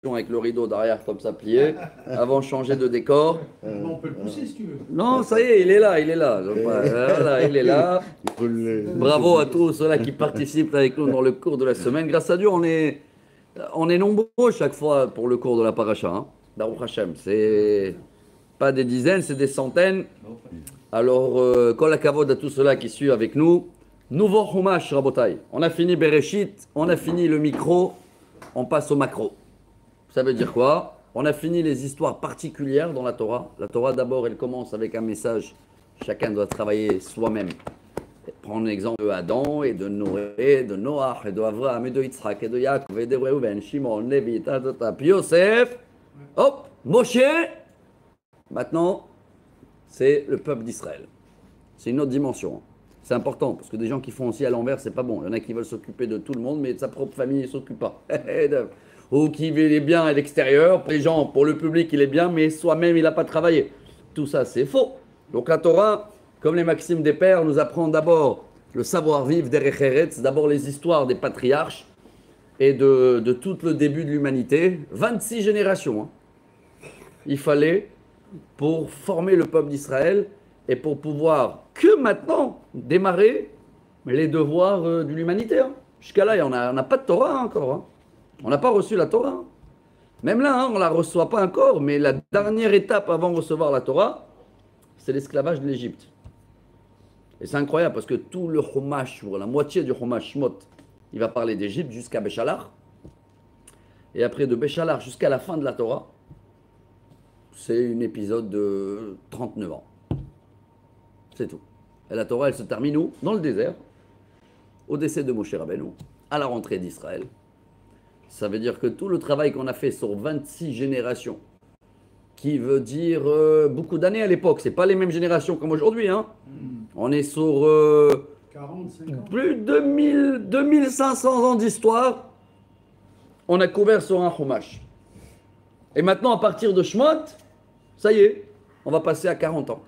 avec le rideau derrière comme ça plié, avant de changer de décor. On peut le pousser si tu veux. Non, ça y est, il est là, il est là. Voilà, il est là. Bravo à tous ceux-là qui participent avec nous dans le cours de la semaine. Grâce à Dieu, on est nombreux chaque fois pour le cours de la paracha. Hein. Baruch Hashem, c'est pas des dizaines, c'est des centaines. Alors, kol hakavod à tous ceux-là qui suivent avec nous. Nouveau Chumash, Rabotai. On a fini Bereshit, on a fini le micro, on passe au macro. Ça veut dire quoi? On a fini les histoires particulières dans la Torah. La Torah, d'abord, elle commence avec un message. Chacun doit travailler soi-même. Prendre l'exemple d'Adam et de Noé, de Noach, et de Avraham, et de Yitzhak, et de Yaakov, et de Reuven, Shimon, Lévi, puis Yosef. Hop, Moshe. Maintenant, c'est le peuple d'Israël. C'est une autre dimension. C'est important, parce que des gens qui font aussi à l'envers, c'est pas bon. Il y en a qui veulent s'occuper de tout le monde, mais de sa propre famille, ils ne s'occupent pas. Ou qui est bien à l'extérieur, pour les gens, pour le public, il est bien, mais soi-même, il n'a pas travaillé. Tout ça, c'est faux. Donc la Torah, comme les maximes des pères, nous apprend d'abord le savoir-vivre des Eretz, d'abord les histoires des patriarches et de tout le début de l'humanité. 26 générations. Hein. Il fallait pour former le peuple d'Israël et pour pouvoir que maintenant démarrer les devoirs de l'humanité. Hein. Jusqu'à là, on n'a pas de Torah encore. Hein. On n'a pas reçu la Torah. Même là, hein, on ne la reçoit pas encore, mais la dernière étape avant de recevoir la Torah, c'est l'esclavage de l'Égypte. Et c'est incroyable parce que tout le Chumash, la moitié du Chumash Shmot, il va parler d'Égypte jusqu'à Béchalar. Et après de Béchalar jusqu'à la fin de la Torah, c'est un épisode de 39 ans. C'est tout. Et la Torah, elle se termine où? Dans le désert, au décès de Moshe Rabbeinu, à la rentrée d'Israël. Ça veut dire que tout le travail qu'on a fait sur 26 générations, qui veut dire beaucoup d'années à l'époque, c'est pas les mêmes générations comme aujourd'hui. Hein. On est sur 40, 50. plus de 2500 ans d'histoire. On a couvert sur un Chumash. Et maintenant, à partir de Shmot, ça y est, on va passer à 40 ans.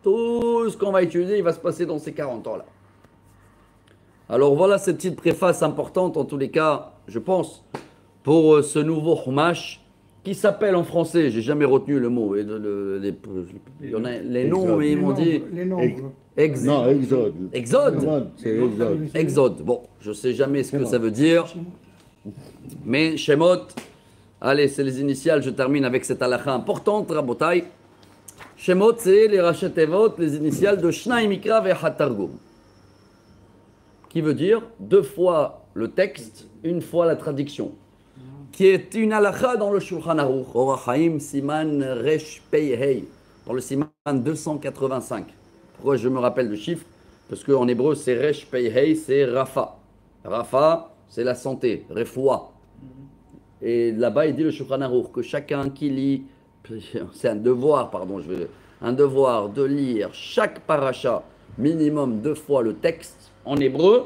Tout ce qu'on va étudier, il va se passer dans ces 40 ans-là. Alors voilà cette petite préface importante, en tous les cas, je pense, pour ce nouveau Chumash, qui s'appelle en français, j'ai jamais retenu le mot, il y en a les noms, mais ils m'ont dit... Les nombres. Non, Exode. Exode. C'est Exode. Exode. Bon, je ne sais jamais ce que ça veut dire, mais Shemot, allez, c'est les initiales, je termine avec cette halakha importante, Rabotai. Shemot, c'est les Rachet Evot, les initiales de Shnai Mikra ve Hatargum, qui veut dire deux fois le texte, une fois la traduction, qui est une halakha dans le Shulchan Aruch, Orach Chaim Siman Resh Pei Hei, dans le Siman 285. Pourquoi je me rappelle le chiffre? Parce qu'en hébreu, c'est Resh Pei Hei, c'est Rafa. Rafa, c'est la santé, Refoua. Et là-bas, il dit le Shulchan Aruch que chacun qui lit, c'est un devoir, un devoir de lire chaque paracha minimum 2 fois le texte en hébreu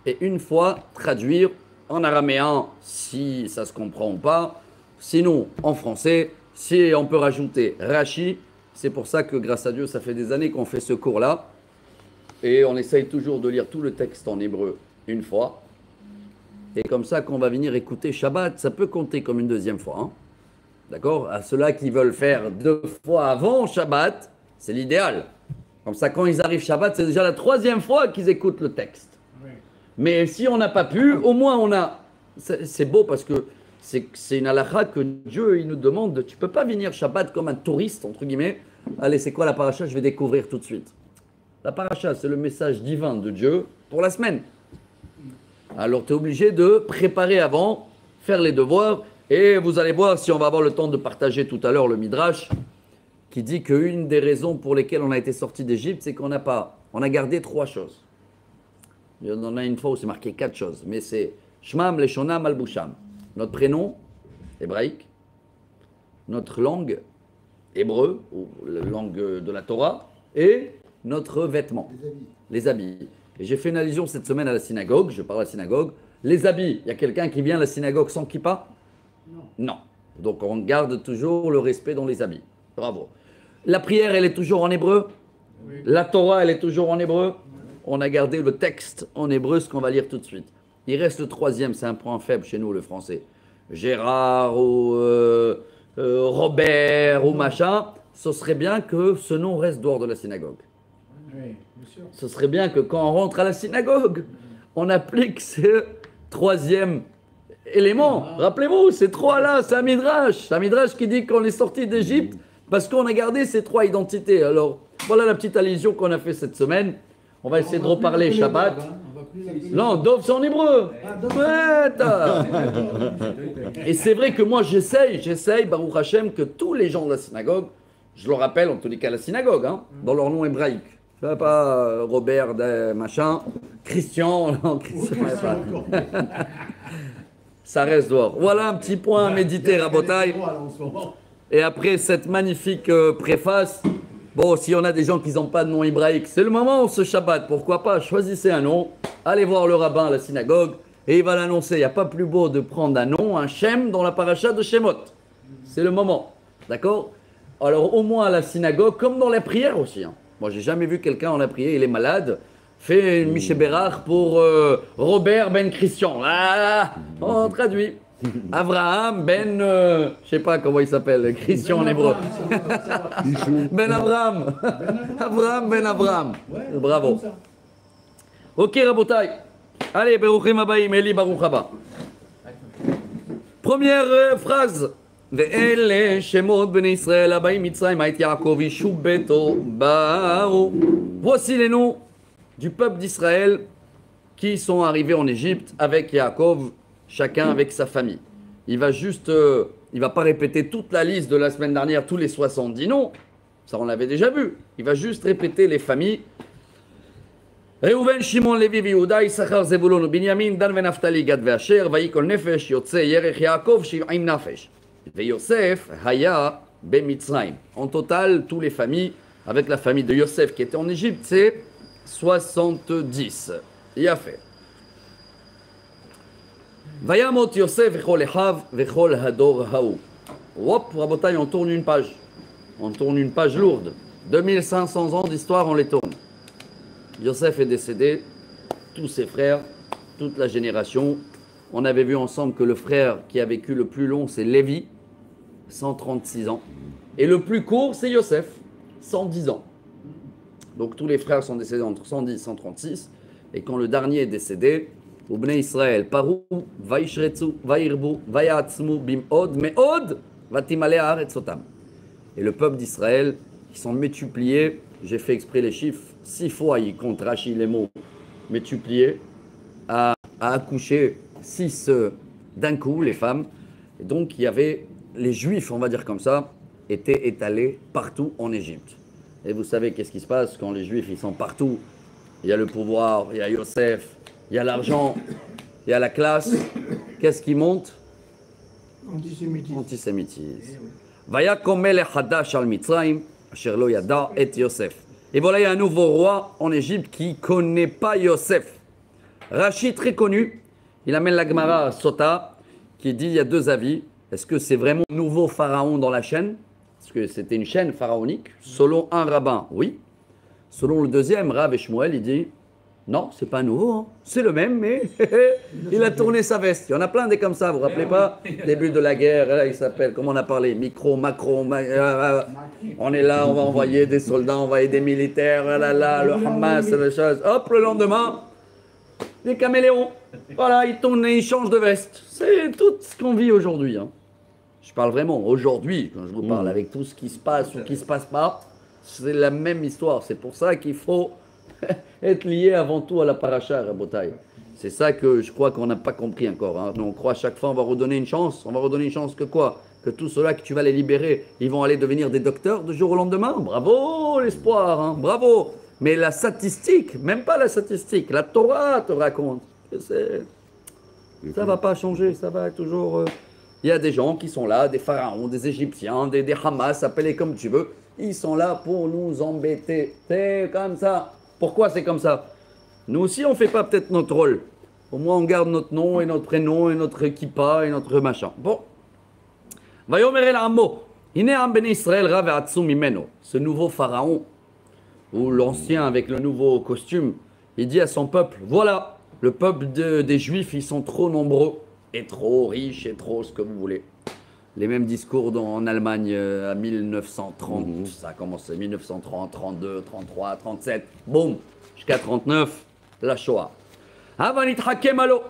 et une fois traduire en araméen si ça se comprend ou pas, sinon en français, si on peut rajouter Rashi. C'est pour ça que grâce à Dieu, ça fait des années qu'on fait ce cours-là et on essaye toujours de lire tout le texte en hébreu une fois. Et comme ça, quand on va venir écouter Shabbat, ça peut compter comme une deuxième fois. Hein. D'accord? À ceux-là qui veulent faire 2 fois avant Shabbat, c'est l'idéal. Comme ça, quand ils arrivent Shabbat, c'est déjà la 3e fois qu'ils écoutent le texte. Oui. Mais si on n'a pas pu, au moins on a... C'est beau parce que c'est une halakha que Dieu il nous demande. Tu ne peux pas venir Shabbat comme un touriste, entre guillemets. Allez, c'est quoi la paracha? Je vais découvrir tout de suite. La paracha, c'est le message divin de Dieu pour la semaine. Alors, tu es obligé de préparer avant, faire les devoirs. Et vous allez voir, si on va avoir le temps de partager tout à l'heure le Midrash, qui dit qu'une des raisons pour lesquelles on a été sorti d'Égypte, c'est qu'on a gardé 3 choses. Il y en a une fois où c'est marqué 4 choses, mais c'est Shmam, Leshonam, Albusham. Notre prénom, hébraïque, notre langue, hébreu, ou la langue de la Torah, et notre vêtement, les habits. Et j'ai fait une allusion cette semaine à la synagogue, je parle à la synagogue. Les habits, il y a quelqu'un qui vient à la synagogue sans kippa? Non. Donc on garde toujours le respect dans les habits. Bravo. La prière, elle est toujours en hébreu. Oui. La Torah, elle est toujours en hébreu. Oui. On a gardé le texte en hébreu, ce qu'on va lire tout de suite. Il reste le 3e, c'est un point faible chez nous, le français. Gérard ou Robert ou machin, ce serait bien que ce nom reste dehors de la synagogue. Oui, bien sûr. Ce serait bien que quand on rentre à la synagogue, on applique ce troisième élément. Rappelez-vous, ces trois-là, c'est un midrash. C'est un midrash qui dit qu'on est sorti d'Égypte parce qu'on a gardé ces trois identités. Alors, voilà la petite allusion qu'on a fait cette semaine. On va essayer de reparler Shabbat. Non, Dov, c'est en hébreu. Ouais, et c'est vrai que moi, j'essaye, Baruch Hashem, que tous les gens de la synagogue, je le rappelle, en tous les cas, la synagogue, hein, dans leur nom hébraïque. Pas Robert, machin, Christian, non, Christian, pas. Ça reste dehors. Voilà un petit point à méditer, Rabotai. Et après cette magnifique préface, bon, si on a des gens qui n'ont pas de nom hébraïque, c'est le moment, ce Shabbat, pourquoi pas, choisissez un nom, allez voir le rabbin à la synagogue, et il va l'annoncer. Il n'y a pas plus beau de prendre un nom, un Shem, dans la paracha de Shemot. C'est le moment, d'accord? Alors, au moins à la synagogue, comme dans la prière aussi, hein. Moi, j'ai jamais vu quelqu'un en la prière, il est malade, fait une Miché Bérard pour Robert ben Christian. Ah, on traduit. Abraham ben, je sais pas comment il s'appelle, Christian en hébreu. Ben Abraham. Abraham ben Abraham. Bravo. Ok, Rabotai. Allez, Beruchim Abaim, Eli Baruch Haba. Première phrase. ואלה שמות בני ישראל הבאים מצרים את יעקב ישוב ביתו באו. Voici les noms du peuple d'Israël qui sont arrivés en Égypte avec Yaakov, chacun avec sa famille. Il va juste, il va pas répéter toute la liste de la semaine dernière, tous les 70 noms, ça on l'avait déjà vu. Il va juste répéter les familles. ראובן, שמעון, לוי ויהודה, יששכר, זבולון ובנימין, דן ונפתלי, גד ואשר, ויהי כל נפש יוצא ירך יעקב 70 נפש. ויוסף היה במצרים. En total, tous les familles, avec la famille de Yosef qui était en Égypte, c'est 70. Il a fait. וימות יוסף וכל אחיו וכל הדור ההוא. Hop, Rabotai, on tourne une page. On tourne une page lourde. 2500 ans d'histoire, on les tourne. Yosef est décédé, tous ses frères, toute la génération. On avait vu ensemble que le frère qui a vécu le plus long, c'est Lévi, 136 ans. Et le plus court, c'est Yosef, 110 ans. Donc tous les frères sont décédés entre 110 et 136. Et quand le dernier est décédé, Ubnei Israël, Parou, Vaishretsu, Vairbu, Vayatzmu, Bimod, Meod, Vatimale Haaretz Otam. Et le peuple d'Israël, ils sont multipliés. J'ai fait exprès les chiffres. 6 fois, ils comptent Rachi les mots multipliés, à accoucher 6 d'un coup, les femmes. Et donc, il y avait les Juifs, on va dire comme ça, étaient étalés partout en Égypte. Et vous savez qu'est-ce qui se passe quand les Juifs, ils sont partout? Il y a le pouvoir, il y a Yosef, il y a l'argent, il y a la classe. Qu'est-ce qui monte? Antisémitisme. Antisémitisme. Vayakom melech hadash al Mitzrayim, asher lo yada et Yosef. Et voilà, il y a un nouveau roi en Égypte qui ne connaît pas Yosef. Rachid, très connu, il amène la Gemara à Sota, qui dit il y a deux avis. Est-ce que c'est vraiment un nouveau pharaon dans la chaîne? Est-ce que c'était une chaîne pharaonique? Selon un rabbin, oui. Selon le deuxième, Rav et Shmuel, il dit non, c'est pas nouveau, hein. C'est le même, mais il a tourné sa veste. Il y en a plein des comme ça, vous vous rappelez pas? Début de la guerre, là, il s'appelle, comment on a parlé? Micro, macro, on est là, on va envoyer des soldats, envoyer des militaires, là, le Hamas, les choses. Hop, le lendemain, les caméléons. Voilà, ils tournent et ils changent de veste. C'est tout ce qu'on vit aujourd'hui, hein. Je parle vraiment aujourd'hui, quand je vous parle, avec tout ce qui se passe ou qui se passe pas, c'est la même histoire. C'est pour ça qu'il faut être lié avant tout à la paracha, Rabotai. C'est ça que je crois qu'on n'a pas compris encore, hein. On croit à chaque fois on va redonner une chance. On va redonner une chance que quoi? Que tous ceux-là que tu vas les libérer, ils vont aller devenir des docteurs de jour au lendemain. Bravo l'espoir, hein. Bravo. Mais la statistique, même pas la statistique, la Torah te raconte que ça va pas changer, ça va toujours... Il y a des gens qui sont là, des pharaons, des Égyptiens, des Hamas, appelez comme tu veux. Ils sont là pour nous embêter. C'est comme ça. Pourquoi c'est comme ça? Nous aussi, on ne fait pas peut-être notre rôle. Au moins, on garde notre nom et notre prénom et notre kippa et notre machin. Bon. Vayomer el Ammo. Hine am ben Israël rav atzum imeno. Ce nouveau pharaon, ou l'ancien avec le nouveau costume, il dit à son peuple, voilà, le peuple des Juifs, ils sont trop nombreux. est trop riche, est trop ce que vous voulez. Les mêmes discours en Allemagne à 1930, ça a commencé 1930, 32, 33, 37, boum, jusqu'à 39, la Shoah. הבה נתחכם עלו,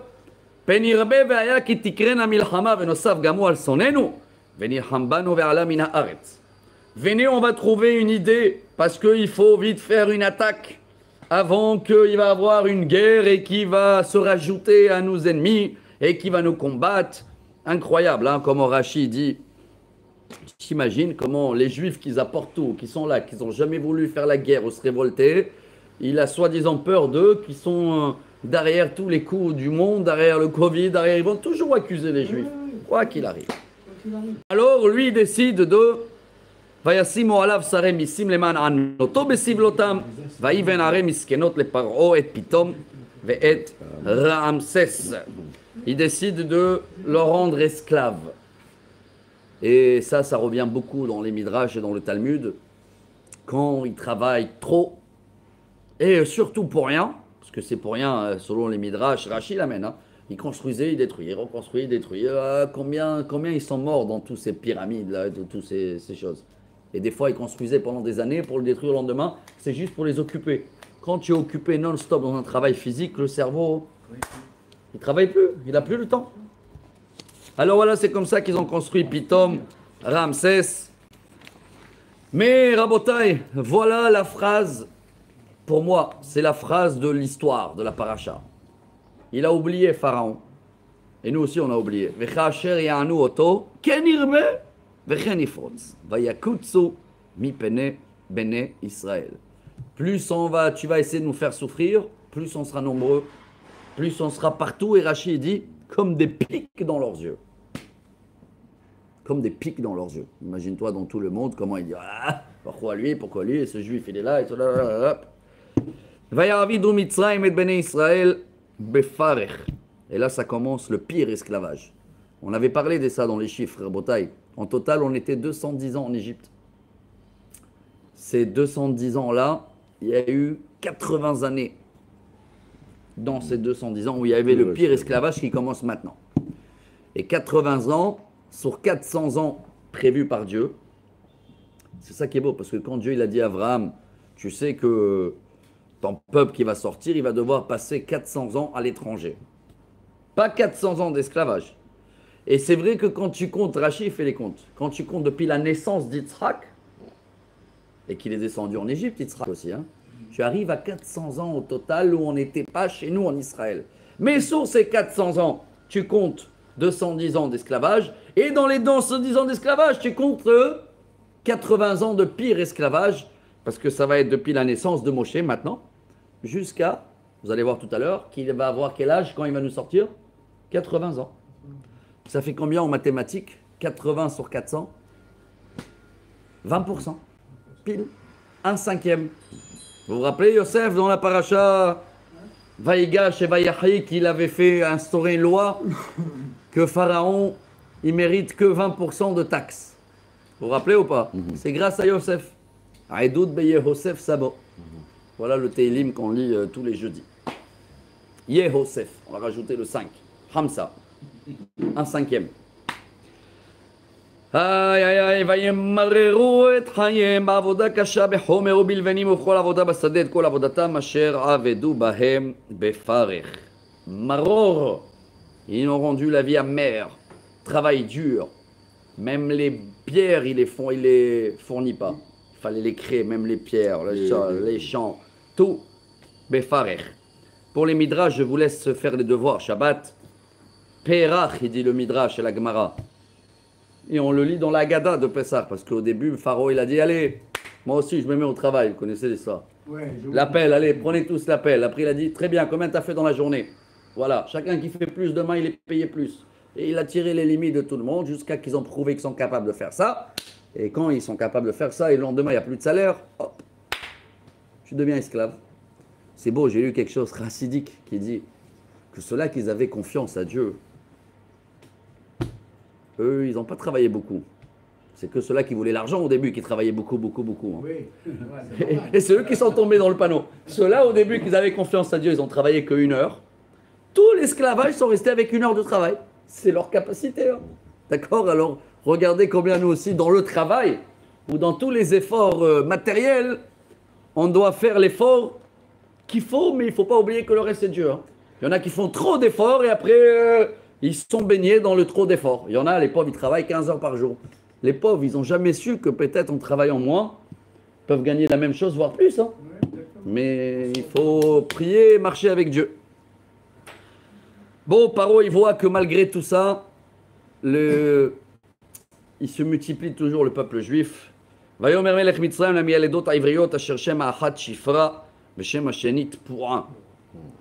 פן ירבה והיה כי תקרנה מלחמה ונוסף גם הוא על שונאנו, ונלחם בנו ועלה מן הארץ. Venez, on va trouver une idée, parce qu'il faut vite faire une attaque avant qu'il va y avoir une guerre et qui va se rajouter à nos ennemis et qui va nous combattre. Incroyable, hein, comment Rachi dit. J'imagine comment les Juifs qui apportent tout, qui sont là, qui n'ont jamais voulu faire la guerre ou se révolter, il a soi-disant peur d'eux, qui sont derrière tous les coups du monde, derrière le Covid, derrière, ils vont toujours accuser les Juifs, quoi qu'il arrive. Alors lui il décide de וישימו עליו שרי מיסים למען ענותו בסבלותם, ויבן ערי מסכנות לפרעה את פתאום ואת רעמסס. Il décide de leur rendre esclaves. Et ça revient beaucoup dans les Midrash et dans le Talmud, quand ils travaillent trop, et surtout pour rien, parce que c'est pour rien, selon les Midrash, Rashi l'amène, hein, ils construisaient, ils détruisaient, ils reconstruisaient, ils détruisaient. Combien ils sont morts dans toutes ces pyramides-là, de toutes ces choses. Et des fois, ils construisaient pendant des années pour le détruire le lendemain, c'est juste pour les occuper. Quand tu es occupé non-stop dans un travail physique, le cerveau, il ne travaille plus, il n'a plus le temps. Alors voilà, c'est comme ça qu'ils ont construit Pithom, Ramsès. Mais Rabotai, voilà la phrase, pour moi, c'est la phrase de l'histoire, de la paracha. Il a oublié Pharaon. Et nous aussi, on a oublié. V'chasher ya'anu oto, ken irbe, v'chen ifrotz. Vayakutsu mi pene bene Israël. Plus tu vas essayer de nous faire souffrir, plus on sera nombreux, plus on sera partout. Et Rachi dit, comme des pics dans leurs yeux. Comme des pics dans leurs yeux. Imagine-toi dans tout le monde, comment il dit, ah, pourquoi lui, et ce juif, il est là, et tout là. Vayaravidu Mitzrayim et bene Israël befarech. Et là, ça commence le pire esclavage. On avait parlé de ça dans les chiffres, Rabotai. En total, on était 210 ans en Égypte. Ces 210 ans-là, il y a eu 80 années dans ces 210 ans où il y avait le pire esclavage qui commence maintenant. Et 80 ans sur 400 ans prévus par Dieu. C'est ça qui est beau, parce que quand Dieu il a dit à Abraham, tu sais que ton peuple qui va sortir, il va devoir passer 400 ans à l'étranger. Pas 400 ans d'esclavage. Et c'est vrai que quand tu comptes, Rachi fait les comptes, quand tu comptes depuis la naissance d'Yitzhak, et qu'il est descendu en Égypte, Yitzhak aussi, hein, tu arrives à 400 ans au total où on n'était pas chez nous en Israël. Mais sur ces 400 ans, tu comptes 210 ans d'esclavage, et dans les 210 ans d'esclavage, tu comptes 80 ans de pire esclavage, parce que ça va être depuis la naissance de Moshe maintenant, jusqu'à, vous allez voir tout à l'heure, qu'il va avoir quel âge quand il va nous sortir? 80 ans. Ça fait combien en mathématiques? 80 sur 400? 20%. Pile. Un cinquième. Vous vous rappelez Yosef dans la paracha Vaïgash et Vaïahi qu'il avait fait instaurer une loi que Pharaon, il mérite que 20% de taxes. Vous vous rappelez ou pas? C'est grâce à Yosef. Aïdoud Beye Yosef Sabo. Voilà le Teilim qu'on lit tous les jeudis. Yehosef, on va rajouter le 5. Hamza, un cinquième. Aïe aïe aïe, וימררו את חייהם בעבודה קשה בחומר ובלבנים ובכל עבודה בשדה את כל עבודתם אשר עבדו בהם בפרך. Maror, ils ont rendu la vie amère, travail dur. Même les pierres, il les fournit pas. Il fallait les créer, même les pierres, les champs, tout. Befarech. Pour les Midrash, je vous laisse faire les devoirs. Shabbat. Perach, il dit le Midrash et la Gemara. Et on le lit dans la Gada de Pessah, parce qu'au début, Pharaon, il a dit, allez, moi aussi, je me mets au travail. Vous connaissez l'histoire. L'appel, allez, prenez tous l'appel. Après, il a dit, très bien, combien tu as fait dans la journée? Voilà, chacun qui fait plus demain, il est payé plus. Et il a tiré les limites de tout le monde jusqu'à qu'ils ont prouvé qu'ils sont capables de faire ça. Et quand ils sont capables de faire ça, et le lendemain, il n'y a plus de salaire, hop, tu deviens esclave. C'est beau, j'ai lu quelque chose chassidique qui dit que ceux-là qui avaient confiance à Dieu, eux, ils n'ont pas travaillé beaucoup. C'est que ceux-là qui voulaient l'argent au début qui travaillaient beaucoup. Hein. Oui. Et c'est eux qui sont tombés dans le panneau. Ceux-là, au début, qui avaient confiance à Dieu, ils ont travaillé que 1 heure. Tout l'esclavage sont restés avec 1 heure de travail. c'est leur capacité. Hein. D'accord? Alors, regardez combien nous aussi, dans le travail, ou dans tous les efforts matériels, on doit faire l'effort qu'il faut, mais il ne faut pas oublier que le reste, c'est Dieu. Hein. Il y en a qui font trop d'efforts et après, ils sont baignés dans le trop d'efforts. Il y en a, les pauvres, ils travaillent 15 heures par jour. Les pauvres, ils n'ont jamais su que peut-être en travaillant moins, ils peuvent gagner la même chose, voire plus. Hein. Mais il faut prier et marcher avec Dieu. Bon, Paro, il voit que malgré tout ça, il se multiplie toujours le peuple juif. ויאמר מלך מצרים למיילדות העבריות אשר שם האחת שפרה ושם השנית פועה.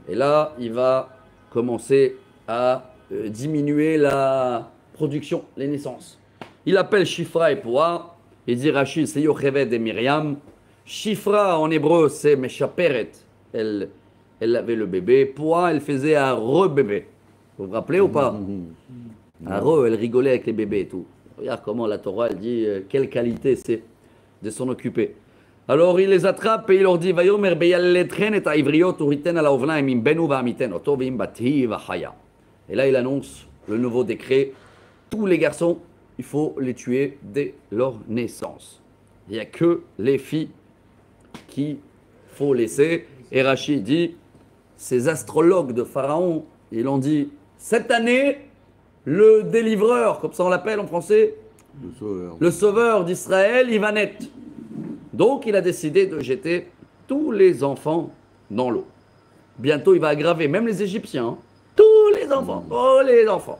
Et là, il va commencer à diminuer la production, les naissances. Il appelle Shifra et Poua. Il dit Rachid, c'est Yocheved et Myriam. Shifra en hébreu, c'est Meshaperet. Elle avait le bébé. Poua, elle faisait un re-bébé. Vous vous rappelez ou pas? Un re, elle rigolait avec les bébés et tout. Regarde comment la Torah, elle dit quelle qualité c'est de s'en occuper. Alors il les attrape et il leur dit Vayomer beyaletchen et haivriot uriten ala ovnaim im benu va'amiten oto v'im bati v'chaya. Et là il annonce le nouveau décret. Tous les garçons, il faut les tuer dès leur naissance. Il n'y a que les filles qu'il faut laisser. Et Rachid dit ces astrologues de Pharaon, ils ont dit cette année, le délivreur, comme ça on l'appelle en français, le sauveur d'Israël, il va naître. Donc il a décidé de jeter tous les enfants dans l'eau. Bientôt il va aggraver, même les Égyptiens. Hein. Tous les enfants, tous les enfants.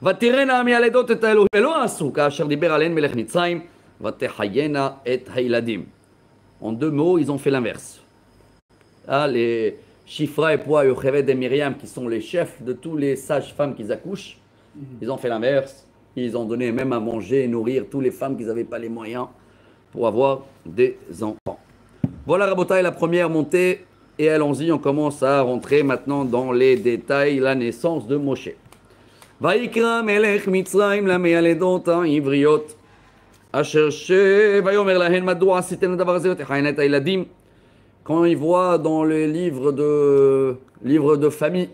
ותראינה המילדות את האלוהים ולא עשו כאשר דיבר עליהן מלך מצרים ותחיינה את הילדים. En deux mots, ils ont fait l'inverse. Ah, les Shifra et Poua, Yocheved et Myriam, qui sont les chefs de tous les sages-femmes qui accouchent, ils ont fait l'inverse. Ils ont donné même à manger et nourrir toutes les femmes qui n'avaient pas les moyens pour avoir des enfants. Voilà, Rabotai, la première montée. Et allons-y, on commence à rentrer maintenant dans les détails, la naissance de Moshe. ויקרא מלך מצרים למיילדות העבריות אשר ויאמר להן מדוע עשיתן הדבר הזה ותחיינה את הילדים. Quand il voit dans les livres de famille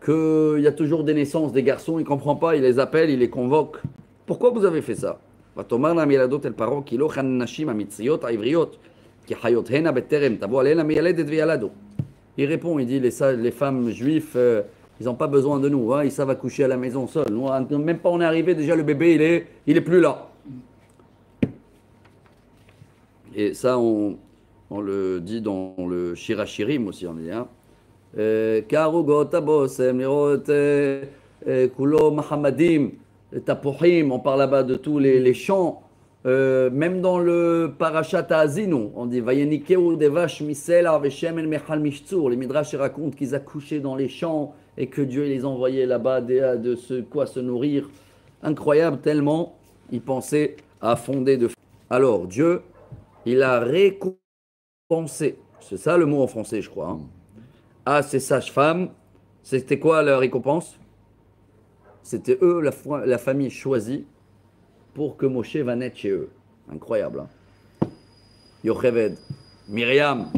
qu'il y a toujours des naissances des garçons, il ne comprend pas, il les appelle, il les convoque. Pourquoi vous avez fait ça? ותאמר להם ילדות אל פרעה כי לא כן הנשים המצריות העבריות כי חיותהנה בטרם תבוא עליהן המילדת וילדו. Il répond, il dit les femmes juives, ils n'ont pas besoin de nous, hein, ils savent accoucher à la maison seuls. Nous, même pas on est arrivé, déjà le bébé il est plus là. Et ça on le dit dans le Shirachirim aussi, on dit. Hein. Karugot abosem lirot kulo mahamadim tapuchim, on parle là-bas de tous les champs. Même dans le Parashat Azinu, on dit Vayenikeu des vaches misela veshemen mechal mishtzur. Les midrash racontent qu'ils accouchaient dans les champs et que Dieu les envoyait là-bas de ce quoi se nourrir. Incroyable, tellement ils pensaient à fonder de. Alors Dieu, il a récompensé, c'est ça le mot en français, je crois, hein, à ces sages-femmes. C'était quoi leur récompense? C'était eux, la famille choisie pour que Moshe va naître chez eux. Incroyable. Hein? Yocheved, Myriam,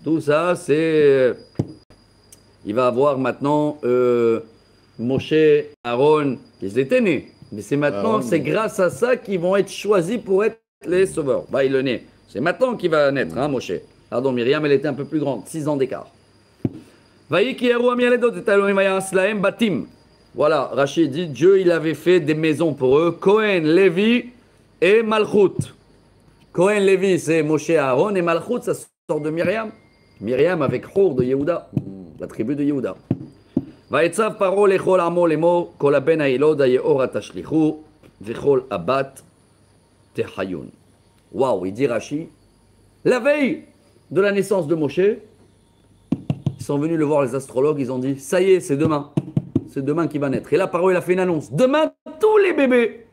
tout ça, c'est. Il va avoir maintenant Moshe, Aaron, ils étaient nés. Mais c'est maintenant, c'est grâce à ça qu'ils vont être choisis pour être les sauveurs. Bah, il est né. C'est maintenant qu'il va naître, hein, Moshe. Pardon, Myriam, elle était un peu plus grande, 6 ans d'écart. Voilà, Rachid dit, Dieu, il avait fait des maisons pour eux. Cohen, Lévi et Malchut. Cohen, Lévi, c'est Moshe, Aaron, et Malchut, ça sort de Myriam. Myriam avec Hur de Yehuda, la tribu de Yehuda. ויצב פרעה לכל עמו לאמור כל הבן הילוד היאורה תשליכו וכל הבת תחיון. Waouh, il dit Rashi, la veille de la naissance de Moshe, ils sont venus le voir les astrologues, ils ont dit, ça y est, c'est demain qu'il va naître. Et là, Paro, il a fait une annonce, demain, tous les bébés,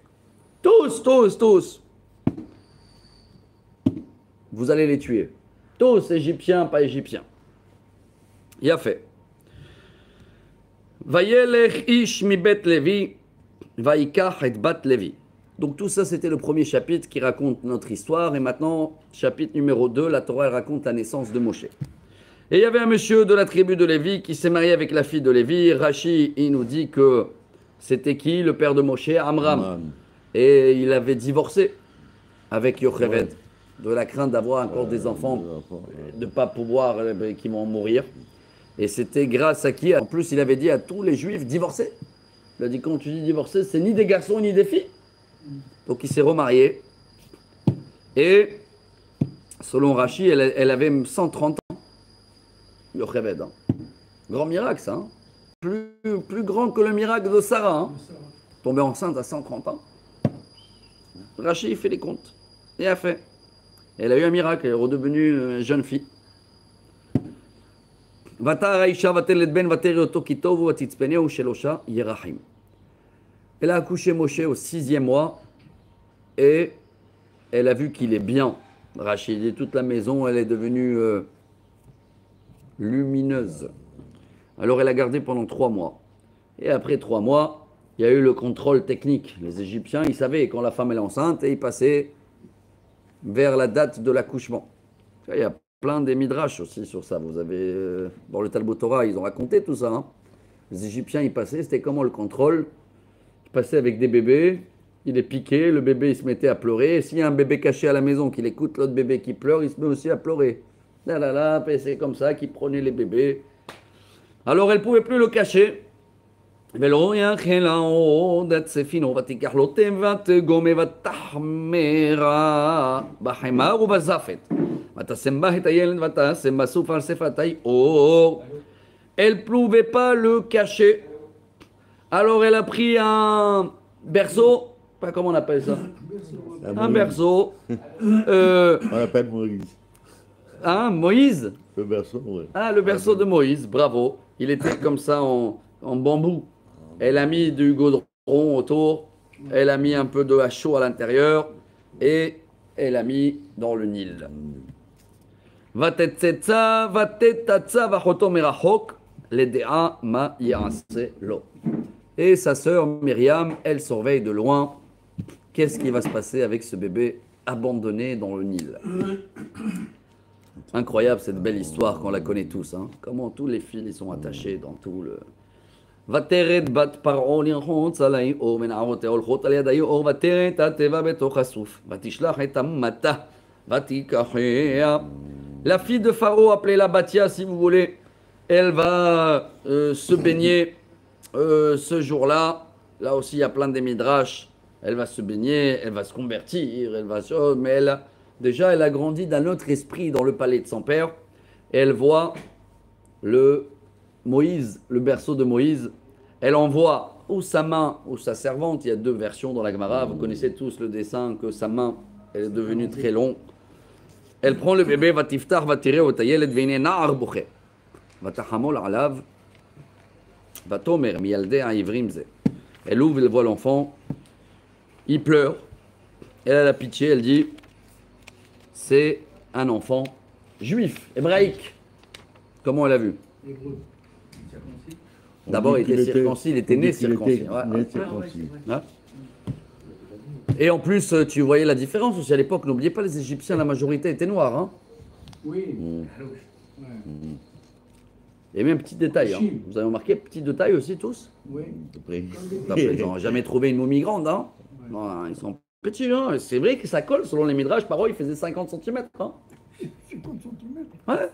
tous, vous allez les tuer. Tous, égyptiens, pas égyptiens. Il a fait. Vayelech ish mi bet Levi, vaikach et bat Levi. Donc tout ça, c'était le premier chapitre qui raconte notre histoire. Et maintenant, chapitre numéro 2, la Torah raconte la naissance de Moshe. Et il y avait un monsieur de la tribu de Lévi qui s'est marié avec la fille de Lévi. Rachi, il nous dit que c'était qui? Le père de Moshe, Amram. Man. Et il avait divorcé avec Yocheved, Ouais. de la crainte d'avoir encore des enfants, de ne pas pouvoir, qui vont mourir. Et c'était grâce à qui? En plus, il avait dit à tous les juifs, divorcés. Il a dit, quand tu dis divorcé, c'est ni des garçons ni des filles. Donc il s'est remarié. Et selon Rachi, elle avait 130 ans. Yocheved. Hein. Grand miracle, ça. Hein. Plus grand que le miracle de Sarah. Hein. Tombée enceinte à 130 ans. Rachi, il fait les comptes. Et a fait. Elle a eu un miracle. Elle est redevenue jeune fille. Elle a accouché Moshe au 6e mois. Et elle a vu qu'il est bien. Rachid dit toute la maison, elle est devenue lumineuse. Alors elle a gardé pendant 3 mois. Et après 3 mois, il y a eu le contrôle technique. Les Égyptiens, ils savaient quand la femme est enceinte et ils passaient vers la date de l'accouchement. Il y a plein des midrash aussi sur ça. Vous avez dans le Talmud Torah, ils ont raconté tout ça. Hein. Les Égyptiens, ils passaient, c'était comment le contrôle? Ils passaient avec des bébés. Il est piqué, le bébé il se mettait à pleurer. Et s'il y a un bébé caché à la maison, qu'il écoute l'autre bébé qui pleure, il se met aussi à pleurer. Là, là, là, c'est comme ça qu'il prenait les bébés. Alors elle ne pouvait plus le cacher. Elle ne pouvait pas le cacher. Alors elle a pris un berceau. Pas comment on appelle ça? Un berceau. On l'appelle Moïse. Hein, Moïse? Le berceau, oui. Ah, le berceau de Moïse, bravo. Il était comme ça en bambou. Elle a mis du goudron autour. Elle a mis un peu de hachot à l'intérieur. Et elle a mis dans le Nil. Vatetzetza, vatetatza, vachoto merachok, ledea ma yase lo. Et sa sœur Myriam, elle surveille de loin. Qu'est-ce qui va se passer avec ce bébé abandonné dans le Nil? Incroyable cette belle histoire qu'on la connaît tous. Hein. Comment tous les fils sont attachés dans tout le... ותרד בת פרעה לרחוץ על היאור ונערותיה הולכות על יד היאור ותראה את התיבה בתוך הסוף ותשלח את המטה ותיקחיה. La fille de Pharaon, appelée la Batia si vous voulez, elle va se baigner ce jour-là. Là aussi il y a plein de midrash. Elle va se baigner, elle va se convertir, elle va se... mais elle, déjà elle a grandi d'un autre esprit dans le palais de son père. Et elle voit le Moïse, le berceau de Moïse. Elle envoie ou sa main ou sa servante. Il y a 2 versions dans la Gemara. Vous connaissez tous le dessin que sa main elle est devenue très longue. Elle prend le bébé, va tiftar, va tirer au tayelet, vene na'ar bouché. Va tahamol alav, va tomer, miyalde a ivrimze. Elle ouvre, elle voit l'enfant. Il pleure. Elle a la pitié, elle dit c'est un enfant juif, hébraïque. Comment elle a vu? D'abord, il était circoncis, il était né circoncis. Ouais. Et en plus, tu voyais la différence aussi à l'époque. N'oubliez pas, les Égyptiens, la majorité étaient noirs. Hein. Oui. Et même petit détail. Hein. Vous avez remarqué, petit détail aussi tous? Oui. Ils n'ont jamais trouvé une momie grande. Hein. Non, ils sont petits. Hein. C'est vrai que ça colle, selon les midrash, par an, il faisait 50 cm. Hein. 50 cm. Ouais.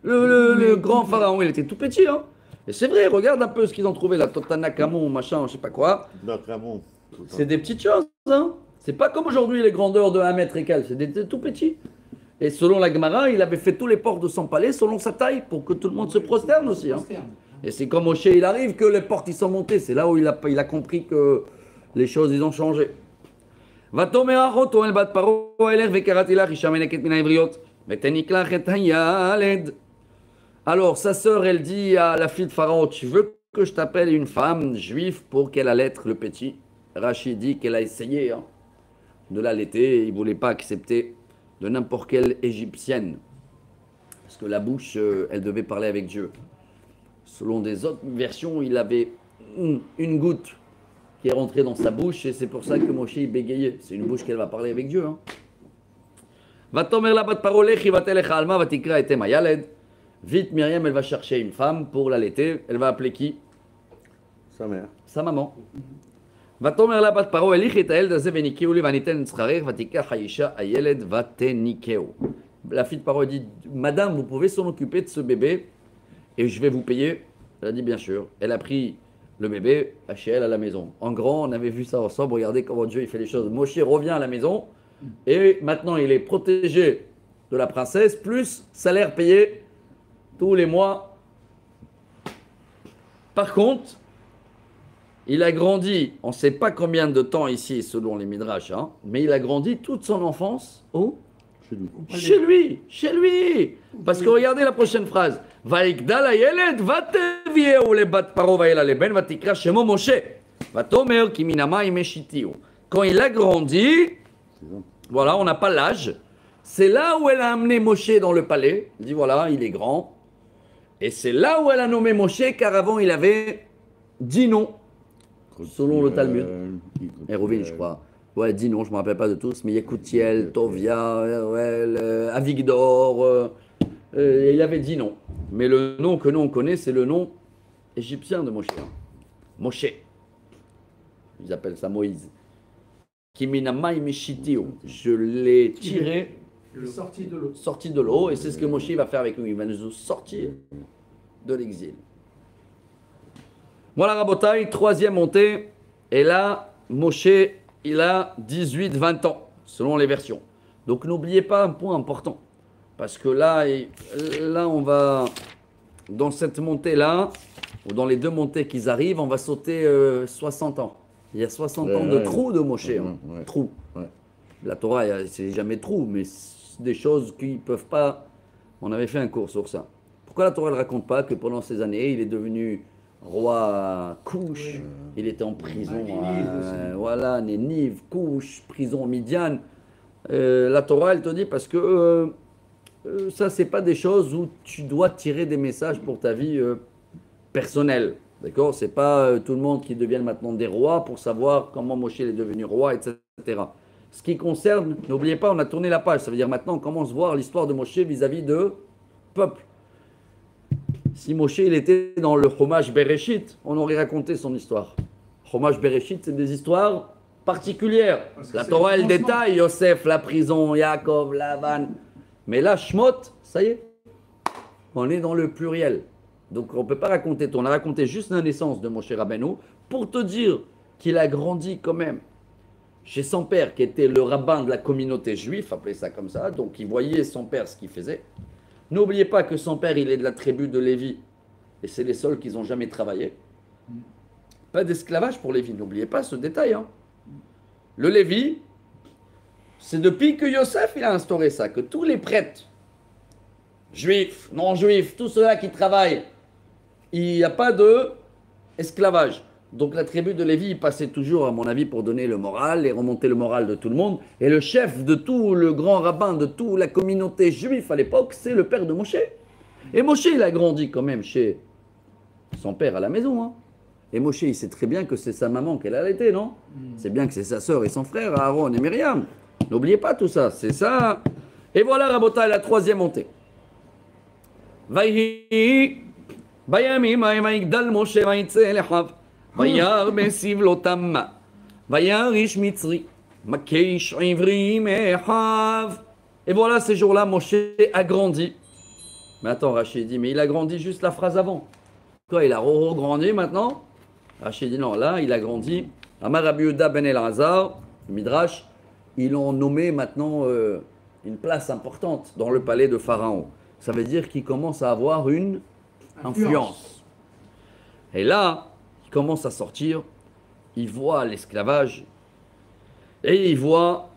Le grand pharaon, il était tout petit. Hein. Et c'est vrai, regarde un peu ce qu'ils ont trouvé, la Totanakamon, machin, je sais pas quoi. C'est des petites choses. Hein. C'est pas comme aujourd'hui les grandeurs de 1 mètre et quelques, c'est des tout petits. Et selon la Gemara, il avait fait tous les portes de son palais selon sa taille pour que tout le monde se prosterne aussi. Hein. Et c'est comme Moshe, il arrive que les portes ils sont montées. C'est là où il a compris que les choses ils ont changé. Alors sa sœur, elle dit à la fille de Pharaon, tu veux que je t'appelle une femme juive pour qu'elle allaite le petit? Rachid dit qu'elle a essayé hein, de l'allaiter, il ne voulait pas accepter de n'importe quelle égyptienne. Parce que la bouche, elle devait parler avec Dieu. Selon des autres versions, il avait une goutte qui est rentrée dans sa bouche et c'est pour ça que Moshe il bégayait. C'est une bouche qu'elle va parler avec Dieu. Hein. Vite, Myriam, elle va chercher une femme pour l'allaiter. Elle va appeler qui? Sa mère. Sa maman. ותאמר לה בת פרעה הליכי את הילד הזה וניקהו לי וניתן את שכרך ותיקח האישה הילד ותניקהו. La fille de Paro dit, Madame, vous pouvez s'en occuper de ce bébé et je vais vous payer. Elle a dit, bien sûr. Elle a pris le bébé chez elle à la maison. En grand, on avait vu ça ensemble. Regardez comment Dieu il fait les choses. Moshe revient à la maison et maintenant il est protégé de la princesse, plus salaire payé tous les mois. Par contre, il a grandi, on ne sait pas combien de temps ici selon les Midrash, hein, mais il a grandi toute son enfance où? Chez lui. Chez lui, chez lui. Parce que regardez la prochaine phrase. ויקדל הילד ותביאהו לבת פרעה ואל הלבן ותקרא שמו משה ותאמר כי מן המים השיתיהו. Quand il a grandi, voilà, on n'a pas l'âge, c'est là où elle a amené Moshe dans le palais. Elle dit voilà, il est grand. Et c'est là où elle a nommé Moshe, car avant il avait 10 noms, selon le Talmud. Hérovine, je crois. Ouais, 10 noms, je ne me rappelle pas de tous, mais Yekoutiel, Tovia, Avigdor, il y avait 10 noms. Mais le nom que nous on connaît, c'est le nom égyptien de Moshe. Moshe. Ils appellent ça Moïse. Kiminamai Meshitio. Je l'ai tiré, sorti de l'eau, et c'est ce que Moshe va faire avec nous. Il va nous sortir de l'exil. Voilà, Rabotai, troisième montée. Et là, Moshe, il a 18-20 ans, selon les versions. Donc n'oubliez pas un point important. Parce que là, on va, dans cette montée-là, ou dans les deux montées qui arrivent, on va sauter 60 ans. Il y a 60 ans de trou de Moshe. Trou. Ouais. La Torah, c'est jamais trou, mais c'est des choses qui ne peuvent pas... On avait fait un cours sur ça. Pourquoi la Torah ne raconte pas que pendant ces années, il est devenu roi Couche, il était en prison, voilà, Nénive, Couche, prison Midian. La Torah, elle te dit parce que ça, c'est pas des choses où tu dois tirer des messages pour ta vie personnelle. D'accord? C'est pas tout le monde qui devienne maintenant des rois pour savoir comment Moshe est devenu roi, etc. Ce qui concerne, n'oubliez pas, on a tourné la page. Ça veut dire maintenant, on commence à voir l'histoire de Moshe vis-à-vis de peuple. Si Moshe il était dans le Chumash Bereshit, on aurait raconté son histoire. Chumash Bereshit, c'est des histoires particulières. La Torah, elle détaille Yosef, la prison, Yaakov, Lavan. Mais là, Shmot, ça y est, on est dans le pluriel. Donc on ne peut pas raconter tout. On a raconté juste la naissance de Moshe Rabbeinu pour te dire qu'il a grandi quand même chez son père, qui était le rabbin de la communauté juive, appelez ça comme ça. Donc il voyait son père ce qu'il faisait. N'oubliez pas que son père, il est de la tribu de Lévi. Et c'est les seuls qui n'ont jamais travaillé. Pas d'esclavage pour Lévi. N'oubliez pas ce détail. Hein. Le Lévi, c'est depuis que Yosef il a instauré ça, que tous les prêtres, juifs, non-juifs, tous ceux-là qui travaillent, il n'y a pas d'esclavage. Donc la tribu de Lévi, il passait toujours, à mon avis, pour donner le moral et remonter le moral de tout le monde. Et le chef de tout, le grand rabbin de toute la communauté juive à l'époque, c'est le père de Moshe. Et Moshe, il a grandi quand même chez son père à la maison. Hein. Et Moshe, il sait très bien que c'est sa maman qu'elle a allaité, non? C'est bien que c'est sa sœur et son frère, Aaron et Myriam. N'oubliez pas tout ça, c'est ça. Et voilà, Rabotai, la troisième montée. Vaïhi, Bayami, Maïmaïkdal, Moshe, Maïtse, Lechav. וירא בסבלותם וירא מצרי מקיש עברי מאחיו. Et voilà, ces jours-là, Moshe a grandi. Mais attends, Rachid dit, mais il a grandi juste la phrase avant. Quoi, il a grandi maintenant? Rachid dit, non, là, il a grandi. Amar Rabbi Yehuda ben Elazar, Midrash, ils l'ont nommé maintenant une place importante dans le palais de Pharaon. Ça veut dire qu'il commence à avoir une influence. Et là, il commence à sortir, il voit l'esclavage et il voit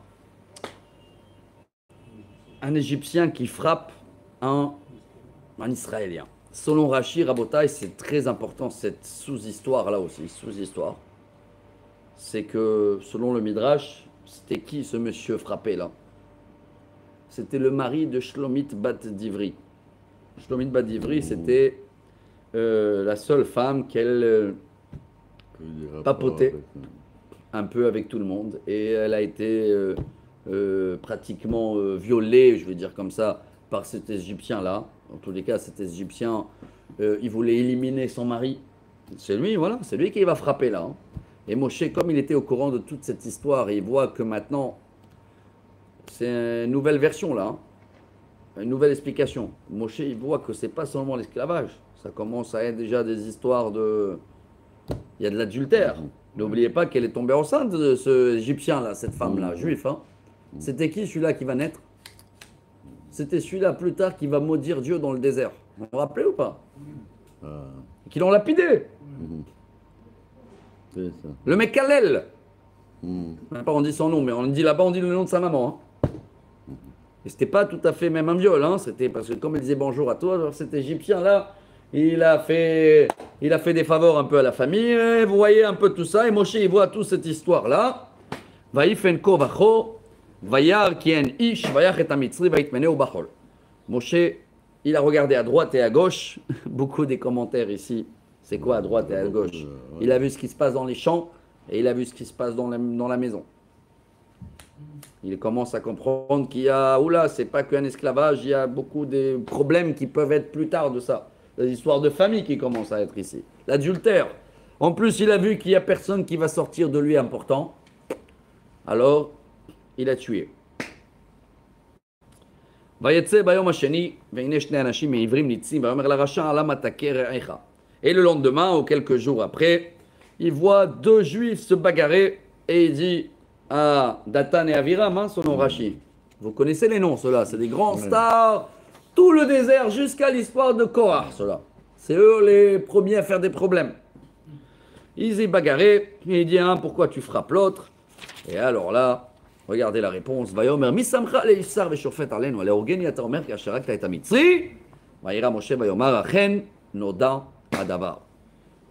un Égyptien qui frappe un Israélien. Selon Rashi, Rabotai, c'est très important cette sous-histoire là aussi, sous-histoire. C'est que selon le Midrash, c'était qui ce monsieur frappé là? C'était le mari de Shlomit Bat Divri. Shlomit Bat Divri, c'était la seule femme qu'elle papotait un peu avec tout le monde. Et elle a été pratiquement violée, je vais dire comme ça, par cet Égyptien-là. En tous les cas, cet Égyptien, il voulait éliminer son mari. C'est lui, voilà, c'est lui qui va frapper là. Hein. Et Moshe, comme il était au courant de toute cette histoire, il voit que maintenant, c'est une nouvelle version là, hein, une nouvelle explication. Moshe, il voit que c'est pas seulement l'esclavage, ça commence à être déjà des histoires de... Il y a de l'adultère. N'oubliez pas qu'elle est tombée enceinte de ce Égyptien là, cette femme là, juif. Hein. C'était qui celui-là qui va naître? C'était celui-là plus tard qui va maudire Dieu dans le désert. Vous vous rappelez ou pas? Qui l'ont lapidé. C'est ça. Le mec Kalel. Même pas on dit son nom, mais on dit là-bas, on dit le nom de sa maman. Hein. Et c'était pas tout à fait même un viol. Hein. C'était parce que comme il disait bonjour à toi, alors cet Égyptien là, il a fait des faveurs un peu à la famille. Et vous voyez un peu tout ça. Et Moshe, il voit toute cette histoire là. Vaïfen kovacho. Vayar kien ish, vayach et amitzri, vaïtmene ou bachol. Moshe, il a regardé à droite et à gauche. Beaucoup des commentaires ici. C'est quoi à droite et à gauche? Il a vu ce qui se passe dans les champs et il a vu ce qui se passe dans la maison. Il commence à comprendre qu'il y a, oula, c'est pas qu'un esclavage, il y a beaucoup de problèmes qui peuvent être plus tard de ça. Des histoires de famille qui commencent à être ici. L'adultère. En plus, il a vu qu'il n'y a personne qui va sortir de lui important. Alors, il a tué. Et le lendemain, ou quelques jours après, il voit deux juifs se bagarrer et il dit à Datan et Aviram, hein, son nom Rashi. Vous connaissez les noms, ceux-là, c'est des grands stars. Tout le désert jusqu'à l'histoire de Korah, ceux-là. C'est eux les premiers à faire des problèmes. Ils y bagarré, et il dit, hein, pourquoi tu frappes l'autre? Et alors là, regardez la réponse. Vayomer, misamcha le ishar veshofet alenu, ale organi ata omer ki asherakta et amitzri. Vayira Moshe vayomar achen noda adavar.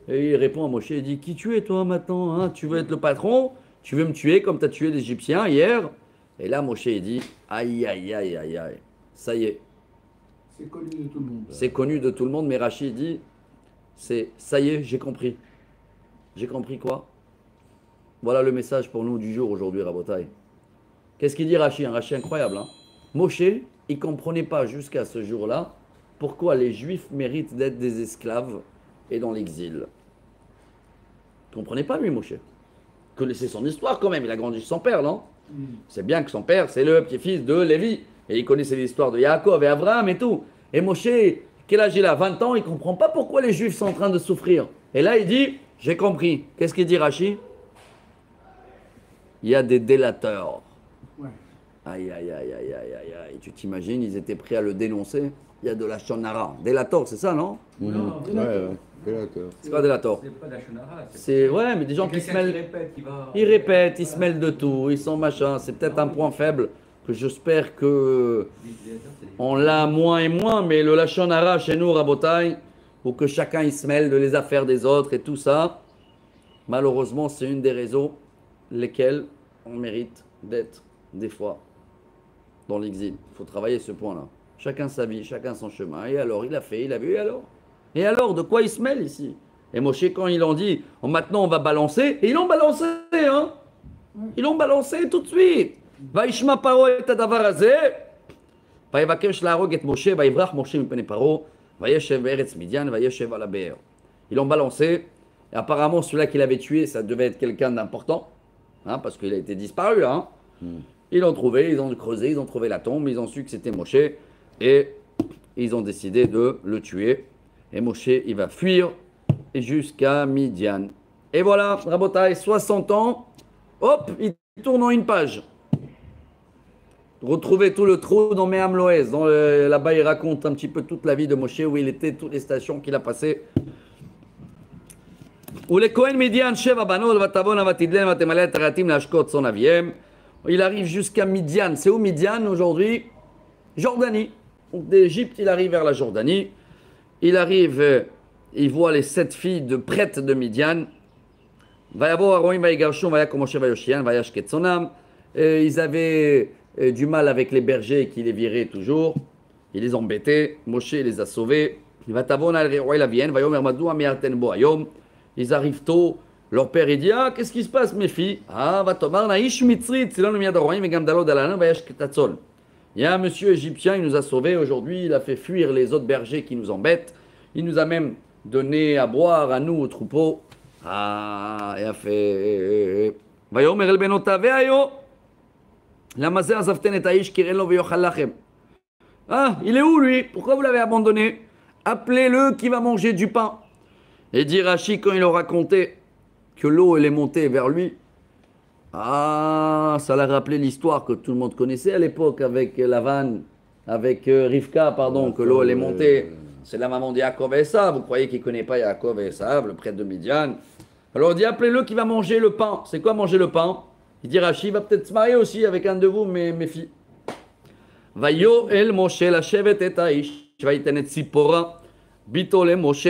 Et il répond à Moshe, il dit, qui tu es toi maintenant, hein? Tu veux être le patron? Tu veux me tuer comme tu as tué l'Égyptien hier? Et là, Moshe, il dit, aïe, aïe, aïe, aïe, aïe, ça y est. C'est connu de tout le monde. C'est connu de tout le monde, mais Rachid dit, c'est, ça y est, j'ai compris. J'ai compris quoi? Voilà le message pour nous du jour aujourd'hui, Rabotai. Qu'est-ce qu'il dit Rachid? Un Rachid incroyable. Hein? Moshe, il ne comprenait pas jusqu'à ce jour-là pourquoi les Juifs méritent d'être des esclaves et dans l'exil. Il ne comprenait pas, lui, Moshe. Connaissait son histoire quand même, il a grandi chez son père, non? C'est bien que son père, c'est le petit-fils de Lévi. Et il connaissait l'histoire de Yaakov et Abraham et tout. Et Moshe, quel âge il a? 20 ans, il ne comprend pas pourquoi les Juifs sont en train de souffrir. Et là, il dit, j'ai compris. Qu'est-ce qu'il dit, Rachid? Il y a des délateurs. Ouais. Aïe, aïe, aïe, aïe, aïe, aïe, aïe. Tu t'imagines, ils étaient prêts à le dénoncer. Il y a de la shonara. Délateur, c'est ça, non? Non, Délateur. C'est pas délateur. C'est pas de la shonara. C'est, ouais, mais des gens qui se mêlent. Ils répètent, ils se mêlent de tout, ils sont machin. C'est peut-être un point faible que j'espère que on l'a moins et moins, mais le lachon hara chez nous, Rabotai, pour que chacun il se mêle de les affaires des autres et tout ça, malheureusement, c'est une des raisons lesquelles on mérite d'être des fois dans l'exil. Il faut travailler ce point-là. Chacun sa vie, chacun son chemin. Et alors, il a fait, il a vu, et alors? Et alors, de quoi ils se mêlent ici? Et Moshe, quand ils ont dit, oh, maintenant on va balancer, et ils l'ont balancé, hein? Ils l'ont balancé tout de suite. וישמע פרעה את הדבר הזה, ויבקש להרוג את משה, ויברח משה מפני פרעה, וישב בארץ מדיין, וישב על הבאר. Ils l'ont balancé, et apparemment celui-là qu'il avait tué, ça devait être quelqu'un d'important, hein, parce qu'il a été disparu. Hein. Ils l'ont trouvé, ils ont creusé, ils ont trouvé la tombe, ils ont su que c'était Moshe, et ils ont décidé de le tuer. Et Moshe, il va fuir jusqu'à Midian. Et voilà, Rabotai, 60 ans, hop, il tourne en une page. Retrouver tout le trou dans Me'am Loez. Là-bas, il raconte un petit peu toute la vie de Moshe, où il était, toutes les stations qu'il a passées. Il arrive jusqu'à Midian. C'est où Midian aujourd'hui? Jordanie. Donc d'Égypte, il arrive vers la Jordanie. Il arrive, il voit les 7 filles de prêtres de Midian. Ils avaient du mal avec les bergers qui les viraient toujours. Il les embêtait. Moshe les a sauvés. Ils arrivent tôt. Leur père, il dit, ah, qu'est-ce qui se passe, mes filles? Ah, va tomar naïsh mitzrit. Il y a un monsieur égyptien, il nous a sauvés aujourd'hui, il a fait fuir les autres bergers qui nous embêtent. Il nous a même donné à boire à nous, au troupeau. Ah, il a fait... ויאמר אל בנותיו והיו למה זה עזבתן את האיש קראין לו ויאכל לכם. Ah, il est où lui? Pourquoi vous l'avez abandonné? Appelez-le qui va manger du pain. Et dit Rachi quand il aura raconté que l'eau elle est montée vers lui. Ah, ça l'a rappelé l'histoire que tout le monde connaissait à l'époque avec Lavan, avec Rivka, pardon, que l'eau elle est montée. C'est la maman de Yaakov et Esav. Vous croyez qu'il ne connaît pas Yaakov et Esav, le prêtre de Midian? Alors il dit appelez-le qui va manger le pain. C'est quoi manger le pain? Il dit Rachi va peut-être se marier aussi avec un de vous, mes filles. Vayo el Moshe la shevet et Aish. Vaïten et Tzipora. Bito le Moshe.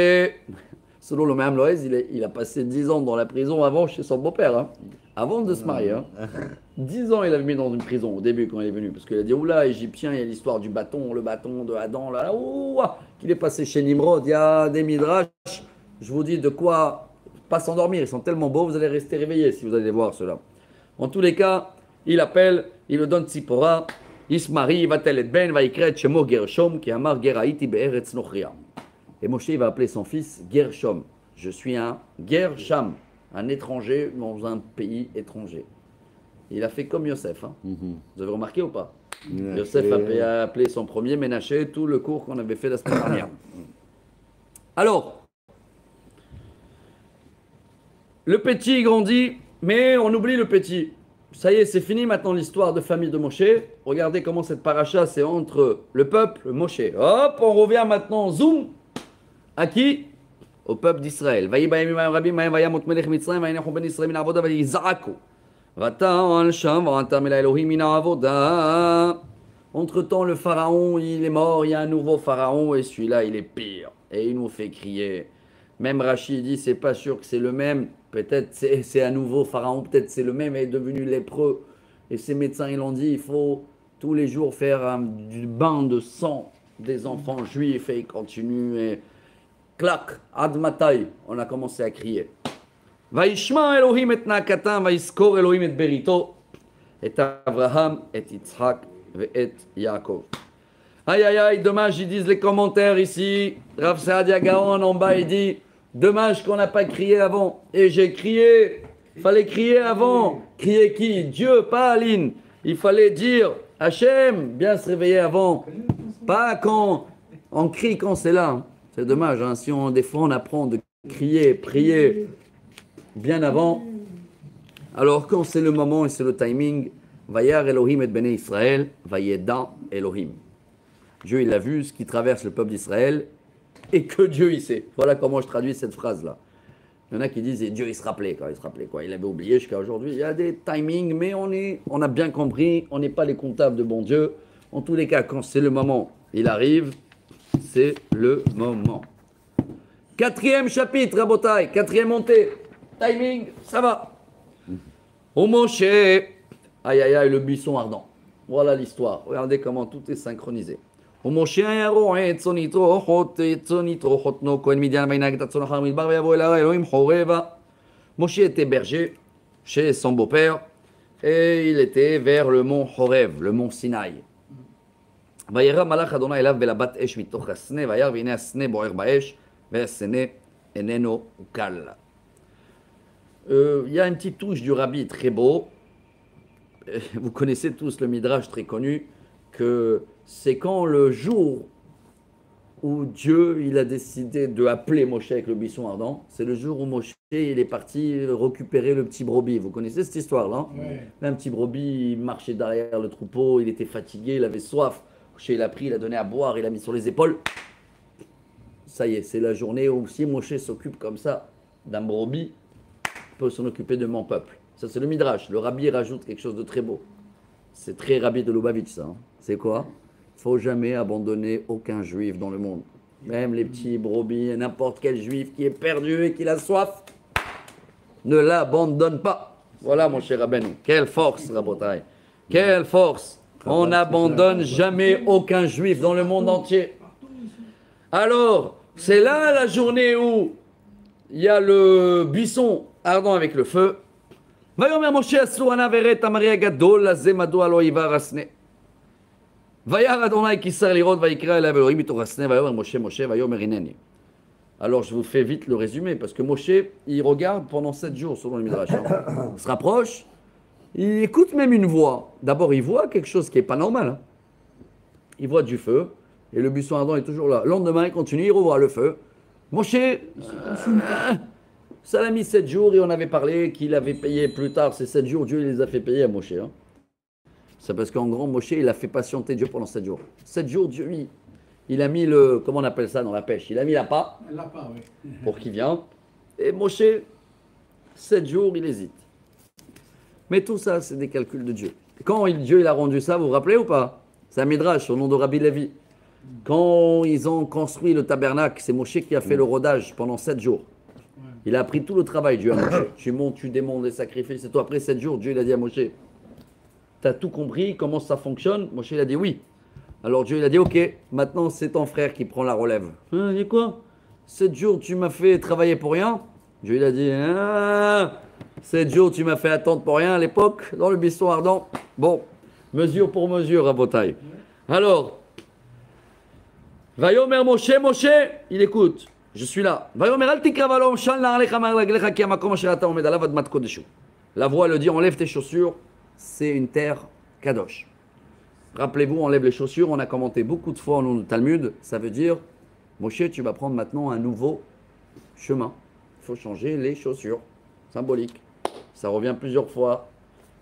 Selon le même Loez, il a passé 10 ans dans la prison avant chez son beau-père. Hein. Avant de se marier. Hein. 10 ans il avait mis dans une prison au début quand il est venu. Parce qu'il a dit oula, égyptien, il y a l'histoire du bâton, le bâton de Adam, là, ouah, qu'il est passé chez Nimrod. Il y a des midrash. Je vous dis de quoi pas s'endormir. Ils sont tellement beaux, vous allez rester réveillés si vous allez voir cela. En tous les cas, il appelle, il le donne Tzipora. Il se marie, il va tel et ben, va écrire Shemo Gershom, qui amar Geraïti be'eretz nochria. Et Moshe il va appeler son fils Gershom. Je suis un Gersham, un étranger dans un pays étranger. Il a fait comme Yosef. Hein. Vous avez remarqué ou pas? Yosef a appelé son premier Ménaché, tout le cours qu'on avait fait la semaine dernière. Alors, le petit grandit, mais on oublie le petit. Ça y est, c'est fini maintenant l'histoire de famille de Moshe. Regardez comment cette paracha, c'est entre le peuple, Moshe. Hop, on revient maintenant, zoom. À qui? Au peuple d'Israël. Entre-temps, le pharaon, il est mort, il y a un nouveau pharaon, et celui-là, il est pire. Et il nous fait crier. Même Rachid dit, c'est pas sûr que c'est le même. Peut-être c'est un nouveau pharaon, peut-être c'est le même et est devenu lépreux. Et ces médecins, ils l'ont dit, il faut tous les jours faire du bain de sang des enfants juifs. Et ils continuent et clac, ad matai, on a commencé à crier. Vaishma Elohim et Nakatan, vaiskor Elohim et Berito, et Abraham, et Yitzhak, et Yaakov. Aïe aïe aïe, dommage, ils disent les commentaires ici. Rav Saadia Gaon en bas, il dit dommage qu'on n'a pas crié avant. Et j'ai crié, il fallait crier avant. Crier qui? Dieu, pas Aline. Il fallait dire Hachem, bien se réveiller avant. Pas quand on crie quand c'est là. C'est dommage, hein. Si des fois on apprend de crier, prier bien avant. Alors quand c'est le moment et c'est le timing, Vayar Elohim et Bnei Israël, Vayeda Elohim. Dieu, il a vu ce qui traverse le peuple d'Israël et que Dieu, il sait. Voilà comment je traduis cette phrase-là. Il y en a qui disent, et Dieu, il se rappelait. Quand il se rappelait quoi? Il avait oublié jusqu'à aujourd'hui. Il y a des timings, mais on a bien compris. On n'est pas les comptables de bon Dieu. En tous les cas, quand c'est le moment, il arrive. C'est le moment. 4e chapitre, Rabotai. 4e montée. Timing, ça va. Au Moshe. Aïe, aïe, aïe, le buisson ardent. Voilà l'histoire. Regardez comment tout est synchronisé. Moshe était berger chez son beau-père et il était vers le mont Horev, le mont Sinaï. Il y a une petite touche du rabbi très beau. Vous connaissez tous le midrash très connu que c'est quand le jour où Dieu il a décidé de appeler Moshe avec le buisson ardent, c'est le jour où Moshe il est parti récupérer le petit brebis. Vous connaissez cette histoire-là? Un petit brebis, il marchait derrière le troupeau, il était fatigué, il avait soif. Moshe il a pris, il a donné à boire, il a mis sur les épaules. Ça y est, c'est la journée où si Moshe s'occupe comme ça d'un brebis, il peut s'en occuper de mon peuple. Ça c'est le midrash. Le rabbi rajoute quelque chose de très beau. C'est très rabbi de Lubavitch ça. Hein. C'est quoi? Il ne faut jamais abandonner aucun juif dans le monde. Même les petits brebis, n'importe quel juif qui est perdu et qui a soif, ne l'abandonne pas. Voilà mon cher Rabbeinu. Quelle force, Rabotai. Quelle force. On n'abandonne jamais aucun juif dans le monde entier. Alors, c'est là la journée où il y a le buisson ardent avec le feu. ויאמר משה אסור נא ורד המרי הגדול הזה מדוע לא יבער הסנה. Vayar Adonai Kisar Lirot Vaikra Elav Elohim Mitorasne Vayomer Moshe Moshe Vayomer Ineni. Alors je vous fais vite le résumé parce que Moshe il regarde pendant 7 jours selon le Midrash. Il se rapproche, il écoute même une voix. D'abord il voit quelque chose qui n'est pas normal. Hein. Il voit du feu et le buisson ardent est toujours là. Le lendemain il continue, il revoit le feu. Moshe, ça l'a mis 7 jours et on avait parlé qu'il avait payé plus tard ces 7 jours. Dieu les a fait payer à Moshe. Hein. C'est parce qu'en grand, Moshe, il a fait patienter Dieu pendant 7 jours. 7 jours, Dieu, il a mis le, comment on appelle ça dans la pêche? Il a mis l'appât oui. pour qu'il vienne. Et Moshe, 7 jours, il hésite. Mais tout ça, c'est des calculs de Dieu. Quand Dieu il a rendu ça, vous vous rappelez ou pas? C'est un midrash au nom de Rabbi Lévi. Quand ils ont construit le tabernacle, c'est Moshe qui a fait le rodage pendant 7 jours. Il a appris tout le travail, Dieu a Moshe. Tu montes, tu démontes les sacrifices. Et toi, après 7 jours, Dieu il a dit à Moshe, tu as tout compris, comment ça fonctionne? Moshe il a dit oui. Alors Dieu il a dit ok, maintenant c'est ton frère qui prend la relève. Hein, il dit quoi? 7 jours tu m'as fait travailler pour rien? Dieu il a dit 7 jours tu m'as fait attendre pour rien à l'époque, dans le buisson ardent. Bon, mesure pour mesure, Rabotai. Alors, Vayomer Moshe, Moshe, il écoute, je suis là. Vayomer al tikra valom shal na'alecha ma'araglecha ki hamakom asher ata omed alav admat kodeshu. La voix le dit, enlève tes chaussures. C'est une terre kadosh. Rappelez-vous, enlève les chaussures. On a commenté beaucoup de fois au nom du Talmud. Ça veut dire, Moshe, tu vas prendre maintenant un nouveau chemin. Il faut changer les chaussures. Symbolique. Ça revient plusieurs fois.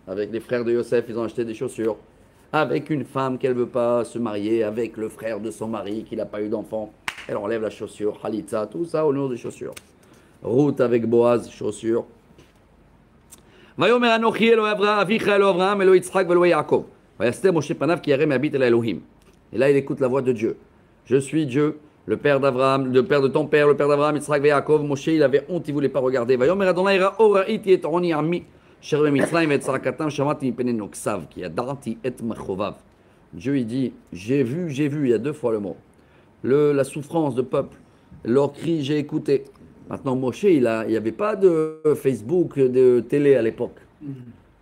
Avec les frères de Yosef, ils ont acheté des chaussures. Avec une femme qu'elle ne veut pas se marier. Avec le frère de son mari qui n'a pas eu d'enfant. Elle enlève la chaussure. Khalitza, tout ça au nom des chaussures. Route avec Boaz, chaussures. ויאמר אנוכי אלוהי אביך אלוהי אברהם אלוהי יצחק ואלוהי יעקב. ויסתר משה פניו כי ירא מהביט אל האלוהים. Et là il écoute la voix de Dieu. Je suis Dieu, le père d'Abraham, le père de ton père, le père d'Abraham, Yitzhak et Yaakov. Moshe il avait honte, il voulait pas regarder. ויאמר אדוני ראו ראיתי את עוני עמי אשר במצרים ואת צעקתם שמעתי מפני נוקסיו כי ידעתי את מכאוביו. Dieu il dit j'ai vu, il y a 2 fois le mot. La souffrance de peuple, leur cri j'ai écouté. Maintenant, Moshe, il n'y avait pas de Facebook, de télé à l'époque.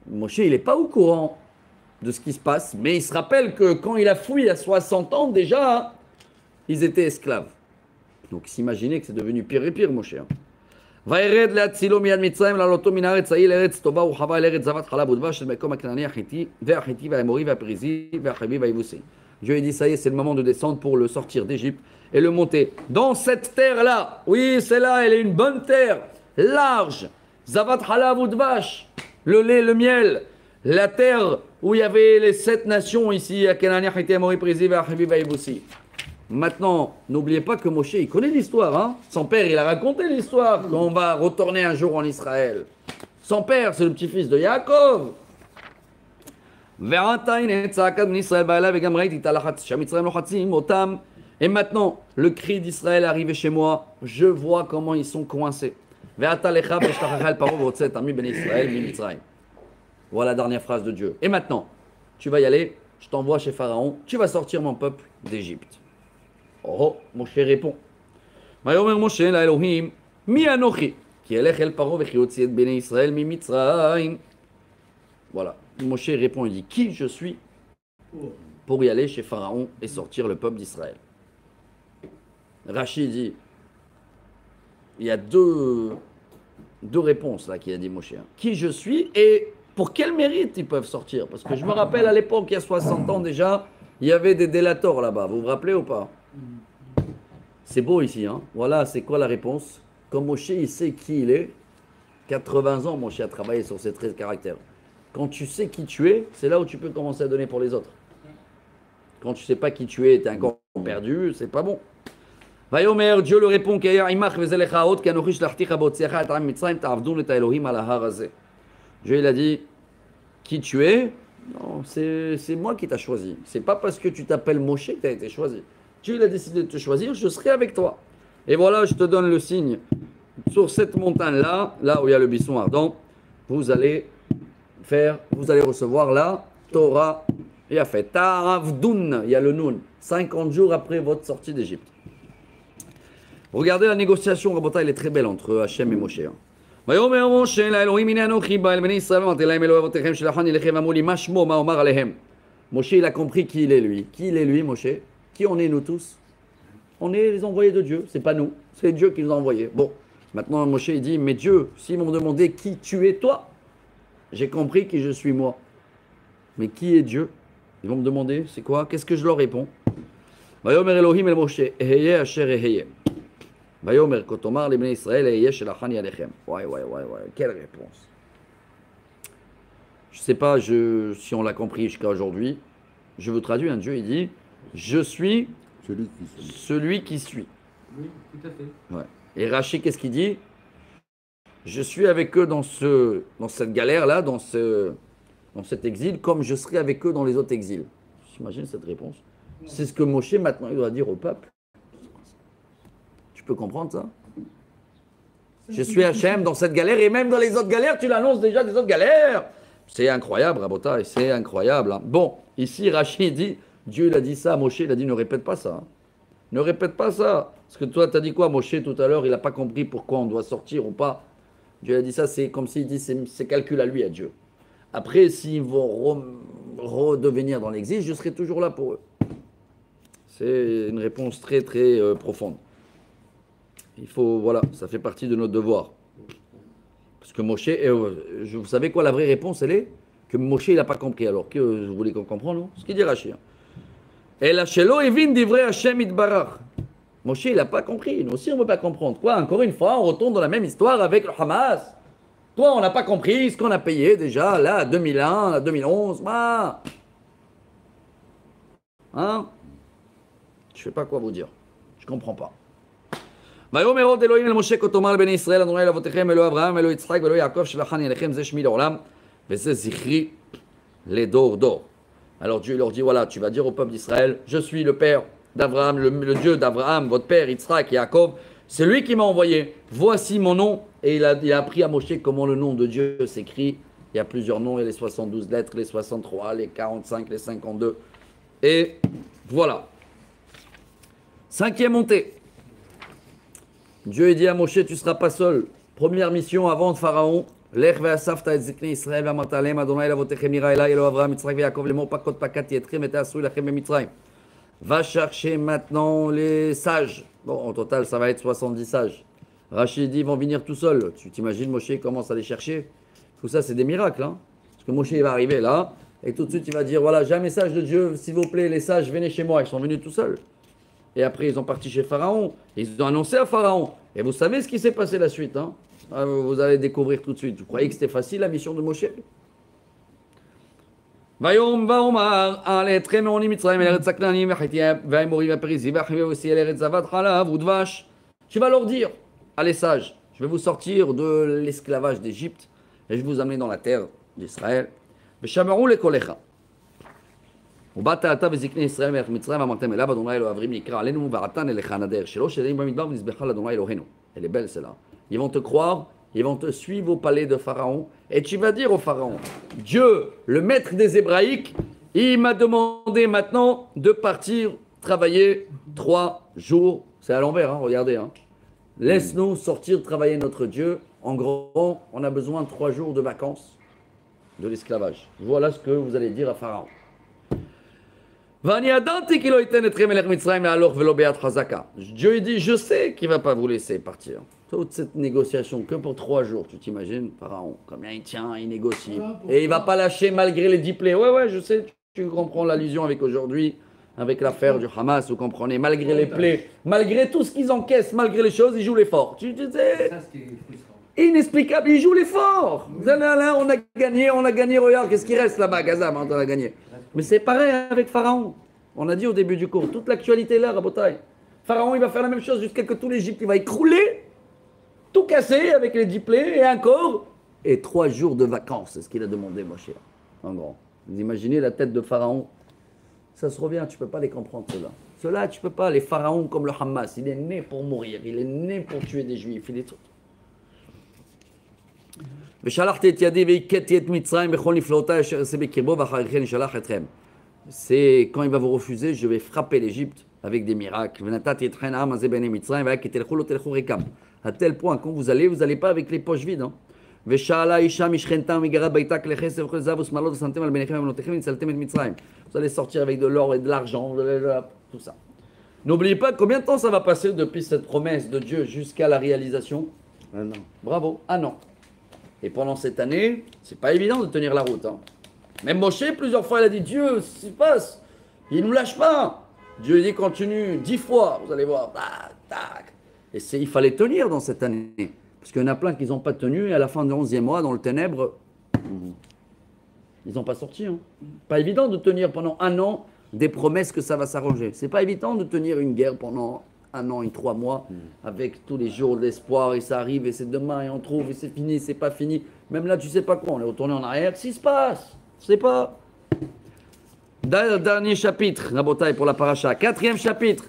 Moshe, il n'est pas au courant de ce qui se passe, mais il se rappelle que quand il a fui à 60 ans, déjà, ils étaient esclaves. Donc, il s'imaginait que c'est devenu pire et pire, Moshe. וירד להצילו מיד מצרים לעלותו מן הארץ ההיא לארץ טובה ורחבה אל ארץ זבת חלב ודבש של מקום הכנעני החיתי והחיתי והאמורי והפריזי והחיבי והיבוסי. Dieu dit ça y est, c'est le moment de descendre pour le sortir d'Égypte et le monter dans cette terre-là. Oui, c'est là, elle est une bonne terre, large. Zavat halav udvash, le lait, le miel. La terre où il y avait les 7 nations ici, à Kenania, Hiti, Amori, Prizi, Vachivi, Vaïboussi. Maintenant, n'oubliez pas que Moshe, il connaît l'histoire. Hein. Son père, il a raconté l'histoire qu'on va retourner un jour en Israël. Son père, c'est le petit-fils de Yaakov. Et maintenant, le cri d'Israël est arrivé chez moi. Je vois comment ils sont coincés. Voilà la dernière phrase de Dieu. Et maintenant, tu vas y aller, je t'envoie chez Pharaon, tu vas sortir mon peuple d'Égypte. Oh, Moshe répond. ויאמר משה לאלוהים, מי אנוכי? כי אלך אל פרעה וכי יוציא את בני ישראל ממצרים. Voilà. Moshe répond, il dit, qui je suis pour y aller chez Pharaon et sortir le peuple d'Israël. Rachid dit, il y a deux réponses là qu'il a dit Moshe. Qui je suis et pour quel mérite ils peuvent sortir? Parce que je me rappelle à l'époque, il y a 60 ans déjà, il y avait des délateurs là-bas. Vous vous rappelez ou pas? C'est beau ici. Hein? Voilà, c'est quoi la réponse? Quand Moshe, il sait qui il est, 80 ans, Moshe a travaillé sur ses traits de caractère. Quand tu sais qui tu es, c'est là où tu peux commencer à donner pour les autres. Quand tu ne sais pas qui tu es, tu es encore perdu, c'est pas bon. ויאמר, Dieu le répond, כי היה עמך וזה לך עוד, כי אנוכי שלחתיך בהוציאך את עם מצרים, תעבדון את האלוהים על ההר הזה. Dieu il a dit, qui tu es? Non, c'est moi qui t'a choisi. C'est pas parce que tu t'appelles Moshe que tu as été choisi. Dieu il a décidé de te choisir, je serai avec toi. Et voilà, je te donne le signe. Sur cette montagne-là, là où il y a le buisson ardent, vous allez recevoir la Torah. Il a fait Ta'avdun, il y a le Nun, 50 jours après votre sortie d'Égypte. Regardez la négociation, Rabotai, elle est très belle entre Hachem et Moshe. ויאמר משה לאלוהים הנה אנוכי בא אל בני ישראל ואמרתי להם אלוהי אבותיכם שלחני לכם ואמרו לי מה שמו מה אומר עליהם Moshe, il a compris qui il est lui. Qui il est lui, Moshe? Qui on est nous tous? On est les envoyés de Dieu, c'est pas nous, c'est Dieu qui nous a envoyés. Bon, maintenant Moshe il dit, mais Dieu, s'ils m'ont demandé qui tu es toi, j'ai compris qui je suis moi. Mais qui est Dieu? Ils vont me demander, c'est quoi? Qu'est-ce que je leur réponds? Vayomer Elohim el Moshe, eheye asher eheye. Vayomer kotomar le bnei Israël eheye shelachani alechem. Ouais, quelle réponse. Je ne sais pas si on l'a compris jusqu'à aujourd'hui. Je vous traduis, un Dieu, il dit, je suis celui qui suit. Oui, tout à fait. Ouais. Et Rachi, qu'est-ce qu'il dit? Je suis avec eux dans cette galère-là, dans cet exil, comme je serai avec eux dans les autres exils. J'imagine cette réponse. C'est ce que Moshe, maintenant, il doit dire au peuple. Tu peux comprendre ça? Je suis Hachem dans cette galère, et même dans les autres galères, tu l'annonces déjà des autres galères. C'est incroyable, Rabotai, c'est incroyable. Hein. Bon, ici, Rachi dit, Dieu il a dit ça à Moshe, il a dit ne répète pas ça. Hein. Ne répète pas ça. Parce que toi, tu as dit quoi, Moshe, tout à l'heure, il n'a pas compris pourquoi on doit sortir ou pas. Dieu a dit ça, c'est comme s'il dit, c'est calcul à lui, à Dieu. Après, s'ils vont redevenir dans l'exil, je serai toujours là pour eux. C'est une réponse très, très profonde. Il faut, voilà, ça fait partie de notre devoir. Parce que Moshe, vous savez quoi, la vraie réponse, elle est que Moshe, il n'a pas compris. Alors, que vous voulez qu'on comprenne, non? Ce qu'il dit Rachi. Et la shelo evin divrei Hashem itbarach. Moshe, il n'a pas compris. Nous aussi, on ne veut pas comprendre. Quoi? Encore une fois, on retourne dans la même histoire avec le Hamas. Toi, on n'a pas compris ce qu'on a payé déjà, là, à 2001, à 2011. Bah. Hein? Je ne sais pas quoi vous dire. Je ne comprends pas. ויאמר עוד אלוהים אל משה כה תאמר לבני ישראל אדוני לאבותיכם אלוהי אברהם אלוהי יצחק ואלוהי יעקב שלחני אליכם זה שמי לעולם וזה זכרי לדור דור. Alors Dieu leur dit voilà, tu vas dire au peuple d'Israël, je suis le père d'Abraham, le Dieu d'Abraham, votre père Yitzhak et Jacob, c'est lui qui m'a envoyé. Voici mon nom. Et il a appris à Moshe comment le nom de Dieu s'écrit. Il y a plusieurs noms, il y a les 72 lettres, les 63, les 45, les 52. Et voilà. Cinquième montée. Dieu dit à Moshe, tu ne seras pas seul. Première mission avant de Pharaon. Lech ve'asafta et ziknei Israël ve'amatalem Adonai lavotechem ira elai Elo Avraham Yitzhak ve'Yakov lemor pakot pakat yetchem et asui lachem be'Mitzrayim. Va chercher maintenant les sages. Bon, en total, ça va être 70 sages. Rachid dit, ils vont venir tout seuls. Tu t'imagines, Moshe commence à les chercher. Tout ça, c'est des miracles. Hein, parce que Moshe, il va arriver là, et tout de suite, il va dire, voilà, j'ai un message de Dieu, s'il vous plaît, les sages, venez chez moi. Ils sont venus tout seuls. Et après, ils sont partis chez Pharaon. Ils ont annoncé à Pharaon. Et vous savez ce qui s'est passé la suite. Hein, vous allez découvrir tout de suite. Vous croyez que c'était facile, la mission de Moshe? ויום ואומר אעלה אתכם מעוני מצרים אל ארץ הכנענים והאמורים והפריזים והחיבים והיבוסי אל ארץ זבת חלב ודבש. Tu vas leur dire, allez sages, je vais vous sortir de l'esclavage d'Égypte et je vais vous amener dans la terre d'Israël. ושמרו לקולך. ובאת אתה וזקני ישראל מלך מצרים ואמרתם אליו אדוני אלוהי אברהם יקרא עלינו ועתן אליך נדר שלא שדרים במדבר ונזבחה לאדוני אלוהינו. Elle est belle celle-là. Ils vont te croire. Ils vont te suivre au palais de Pharaon et tu vas dire au Pharaon, Dieu, le maître des Hébraïques, il m'a demandé maintenant de partir travailler 3 jours. C'est à l'envers, hein, regardez. Hein. Laisse-nous sortir travailler notre Dieu. En gros, on a besoin de 3 jours de vacances de l'esclavage. Voilà ce que vous allez dire à Pharaon. Dieu dit, je sais qu'il ne va pas vous laisser partir. Toute cette négociation que pour 3 jours, tu t'imagines, Pharaon, combien il tient, il négocie. Et il ne va pas lâcher malgré les 10 plaies. Ouais, je sais, tu comprends l'allusion avec aujourd'hui, avec l'affaire du Hamas, vous comprenez, malgré les plaies, malgré tout ce qu'ils encaissent, malgré les choses, ils jouent les forts. Tu sais, inexplicable, ils jouent les forts. Là, on a gagné, regarde, qu'est-ce qui reste là-bas, Gaza, on a gagné. Mais c'est pareil avec Pharaon. On a dit au début du cours, toute l'actualité est là, Rabotai. Pharaon, il va faire la même chose jusqu'à ce que tout l'Égypte, il va écrouler. Tout cassé avec les 10 plaies et encore. Et 3 jours de vacances, c'est ce qu'il a demandé, Moshe. En gros. Vous imaginez la tête de Pharaon. Ça se revient, tu ne peux pas les comprendre, ceux-là. Ceux-là, tu ne peux pas. Les pharaons comme le Hamas, il est né pour mourir. Il est né pour tuer des juifs. Il est tout. C'est quand il va vous refuser, je vais frapper l'Égypte avec des miracles. À tel point, quand vous allez pas avec les poches vides. Hein. ושאלה אישה משכנתם מגרה ביתה כלי כסף וכל זהב ושמאלות ושמתם על בניכם ובנותיכם ונצלתם את מצרים. Vous allez sortir avec de l'or et de l'argent, tout ça. N'oubliez pas combien de temps ça va passer depuis cette promesse de Dieu jusqu'à la réalisation. Un an. Bravo, un an. Et pendant cette année, c'est pas évident de tenir la route. Hein. Même Moshe, plusieurs fois, il a dit Dieu, ce qui se passe, il ne nous lâche pas. Dieu dit continue 10 fois, vous allez voir. Tac, tac. Et il fallait tenir dans cette année. Parce qu'il y en a plein qui n'ont pas tenu et à la fin du 11e mois, dans le ténèbre, ils n'ont pas sorti. Hein. Pas évident de tenir pendant un an des promesses que ça va s'arranger. C'est pas évident de tenir une guerre pendant un an et 3 mois avec tous les jours de l'espoir et ça arrive et c'est demain et on trouve et c'est fini, c'est pas fini. Même là, tu sais pas quoi, on est retourné en arrière. Qu'est-ce qui se passe? Je sais pas. Dernier chapitre, Rabotai pour la paracha. 4e chapitre.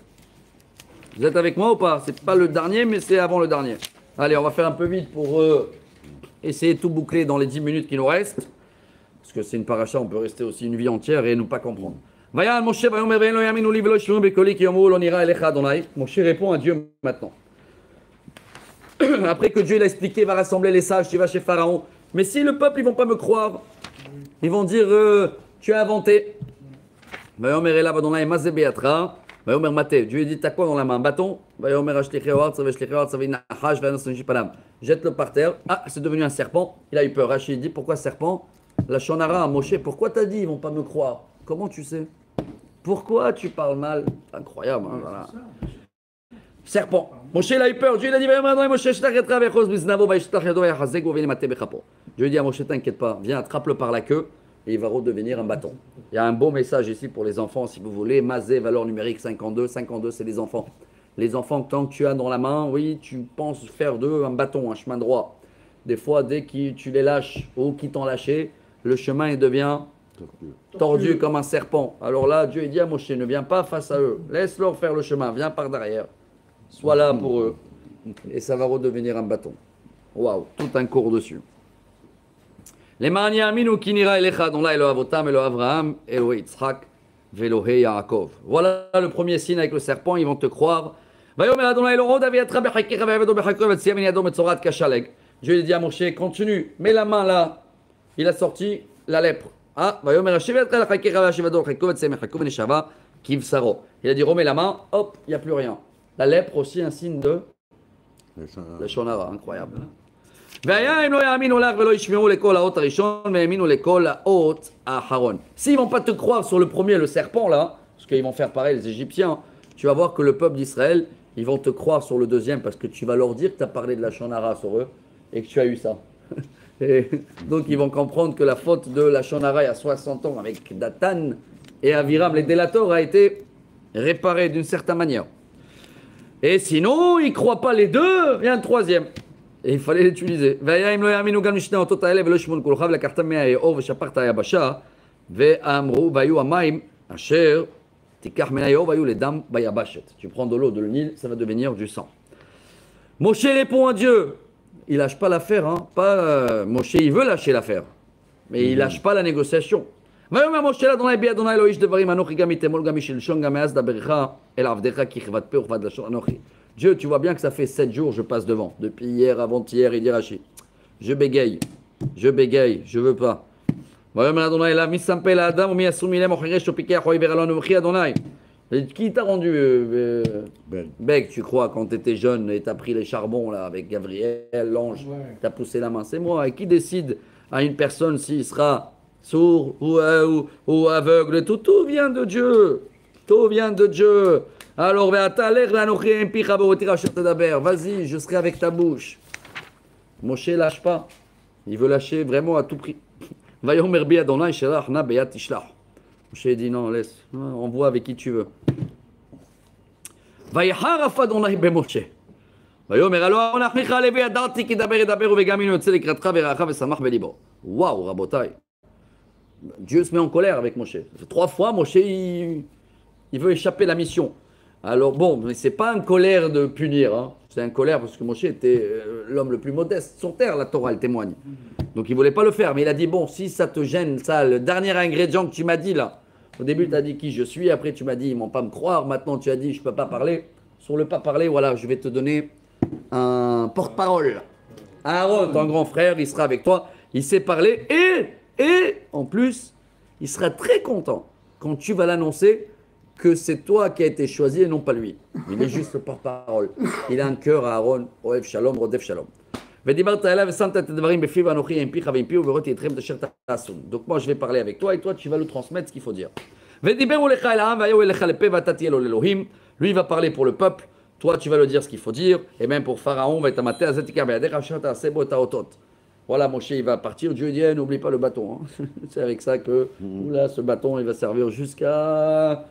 Vous êtes avec moi ou pas? C'est pas le dernier, mais c'est avant le dernier. Allez, on va faire un peu vite pour essayer de tout boucler dans les 10 minutes qui nous restent. Parce que c'est une paracha, on peut rester aussi une vie entière et ne pas comprendre. Moshe répond à Dieu maintenant. Après que Dieu l'a expliqué, il va rassembler les sages, tu vas chez Pharaon. Mais si le peuple, ils ne vont pas me croire, ils vont dire tu as inventé. Dieu dit t'as quoi dans la main? Un bâton. Jette-le par terre. Ah, c'est devenu un serpent. Il a eu peur. Rachid dit pourquoi serpent? La Shonara à Moshe, pourquoi t'as dit ils vont pas me croire? Comment tu sais? Pourquoi tu parles mal? Incroyable, hein, voilà. Serpent. Moshe il a eu peur. Dieu il a dit Dieu dit à Moshe t'inquiète pas, viens attrape-le par la queue et il va redevenir un bâton. Il y a un beau message ici pour les enfants si vous voulez. Mazé, valeur numérique 52. 52 c'est les enfants. Les enfants tant que tu as dans la main, oui tu penses faire d'eux un bâton, un chemin droit. Des fois dès que tu les lâches ou qu'ils t'ont lâché, le chemin il devient tordu comme un serpent. Alors là, Dieu il dit à Moshe, ne viens pas face à eux. Laisse-leur faire le chemin, viens par derrière. Sois là pour eux. Et ça va redevenir un bâton. Waouh, tout un cours dessus. Les maniaminu kinira elecha, dont là Elo Avotam, Elo Avraham, Elo Yitzhak, Velohe Yaakov. Voilà le premier signe avec le serpent, ils vont te croire. Dieu dit à Moshe, continue, mets la main là. Il a sorti la lèpre. Ah, il a dit remets la main, hop, il n'y a plus rien. La lèpre aussi un signe de la Shonara, incroyable. S'ils ne vont pas te croire sur le premier, le serpent là, parce qu'ils vont faire pareil les Égyptiens, tu vas voir que le peuple d'Israël, ils vont te croire sur le deuxième parce que tu vas leur dire que tu as parlé de la Shonara sur eux et que tu as eu ça. Et donc ils vont comprendre que la faute de la Shonara il y a 60 ans avec Datan et Aviram, les délateurs, a été réparée d'une certaine manière. Et sinon, ils ne croient pas les deux, il y a un troisième. Et il fallait l'utiliser. Tu prends de l'eau de Nil, ça va devenir du sang. Moshe répond à Dieu. Il lâche pas l'affaire, hein. Pas Moshe, il veut lâcher l'affaire, mais il lâche pas la négociation. Dieu, tu vois bien que ça fait 7 jours je passe devant. Depuis hier, avant-hier, il dit Rashi. Je bégaye, je veux pas. Qui t'a rendu Beg, tu crois, quand tu étais jeune et tu as pris les charbons là, avec Gabriel, l'ange, tu as poussé la main. C'est moi. Et qui décide à une personne s'il sera sourd ou aveugle? Tout vient de Dieu. Tout vient de Dieu. Alors, vas-y, je serai avec ta bouche. Moshe lâche pas. Il veut lâcher vraiment à tout prix. Moshe dit non, laisse, on voit avec qui tu veux. Waouh, Rabotai. Dieu se met en colère avec Moshe. 3 fois, Moshe, il veut échapper la mission. Alors bon, mais c'est pas une colère de punir, hein. C'est une colère parce que Moshe était l'homme le plus modeste sur terre, la Torah, elle témoigne. Donc il voulait pas le faire, mais il a dit bon, si ça te gêne, ça, le dernier ingrédient que tu m'as dit là, au début tu as dit qui je suis, après tu m'as dit ils vont pas me croire, maintenant tu as dit je peux pas parler. Sur le pas parler, voilà, je vais te donner un porte-parole, Aaron, ton grand frère, il sera avec toi. Il sait parler. Et en plus, il sera très content quand tu vas l'annoncer que c'est toi qui as été choisi et non pas lui. Il est juste le porte-parole. Il a un cœur à Aaron. Oev Shalom, Rodef Shalom. Donc moi je vais parler avec toi et toi tu vas lui transmettre ce qu'il faut dire. Lui il va parler pour le peuple, toi tu vas lui dire ce qu'il faut dire, et même pour Pharaon, voilà, Moshe il va partir, Dieu dit n'oublie pas le bâton. Hein. C'est avec ça que là, ce bâton il va servir jusqu'à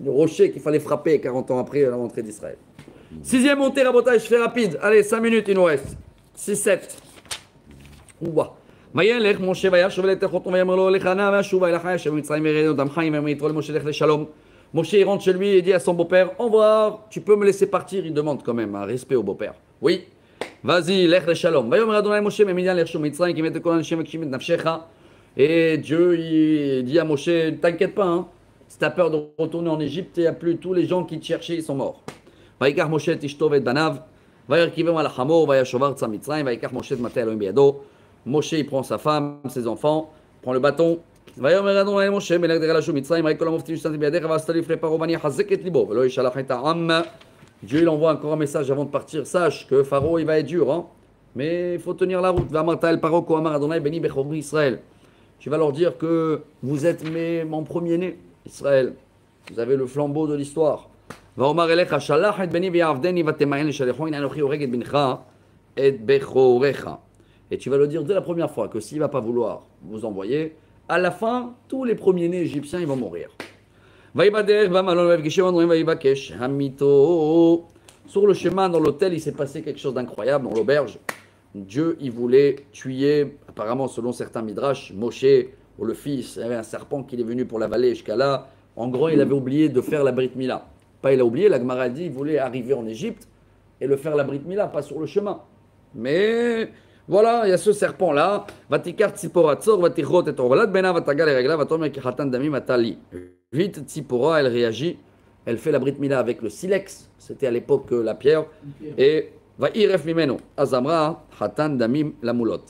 le rocher qu'il fallait frapper 40 ans après la rentrée d'Israël. Sixième montée, rabotage, je fais rapide. Allez, 5 minutes il nous reste. 6-7. Ouah. וילך משה וישוב אל תחתו ויאמר לו לך נא ואשובה אל אחי אשר במצרים ירד אותם חיים ויתרו למשה לך לשלום. Moshe il rentre chez lui et dit à son beau-père au revoir, tu peux me laisser partir. Il demande quand même un respect au beau-père. Oui, vas-y, לך לשלום. ויאמר אדוני משה ממדיין לך שוב מצרים כי מת כל האנשים מקשיבים את נפשך. Et Dieu il dit à Moshe, ne t'inquiète pas, hein, si tu as peur de retourner en Égypte, il n'y a plus tous les gens qui te cherchaient, ils sont morts. ויקח משה את אשתו ואת בניו וירכיבם על החמור וישוב ארצה מצרים ויקח משה את מטה אלוהים בידו. Moshe il prend sa femme, ses enfants, prend le bâton. ויאמר אדוני משה מלך דרך לשוב מצרים ראי כל המופתים שנתתי בידיך ועשת לי לפני פרעה ואני אחזק את ליבו ולא ישלח את העם. Dieu il envoie encore un message avant de partir. Sache que Pharaon il va être dur, hein, mais il faut tenir la route. ואמרת אל פרעה כה אמר אדוני בני בכורי ישראל. Tu vas leur dire que vous êtes mon premier-né, Israël. Vous avez le flambeau de l'histoire. ואומר אליך שלח את בני ויעבדני ותמאן לשלחו הנה אנוכי הורג את בנך את בכורך. Et tu vas le dire dès la première fois que s'il ne va pas vouloir vous envoyer, à la fin, tous les premiers-nés égyptiens ils vont mourir. Sur le chemin, dans l'hôtel, il s'est passé quelque chose d'incroyable, dans l'auberge. Dieu, il voulait tuer, apparemment selon certains midrash, Moshe, ou le fils, il y avait un serpent qui est venu pour l'avaler jusqu'à là. En gros, il avait oublié de faire la Brit Mila. Pas il a oublié, la Gemara dit, il voulait arriver en Égypte et le faire la Brit Mila, pas sur le chemin. Mais... voilà, il y a ce serpent-là. Vatikar Tzipora Tzor, Vatichot et Orvalat, Bena Vatagal et Regla, Vatomer Kihatan Damim Atali. Vite, Tzipora, elle réagit. Elle fait la Brit Mila avec le silex. C'était à l'époque la pierre. Et va Iref Mimeno, Azamra, Hatan Damim Lamulot.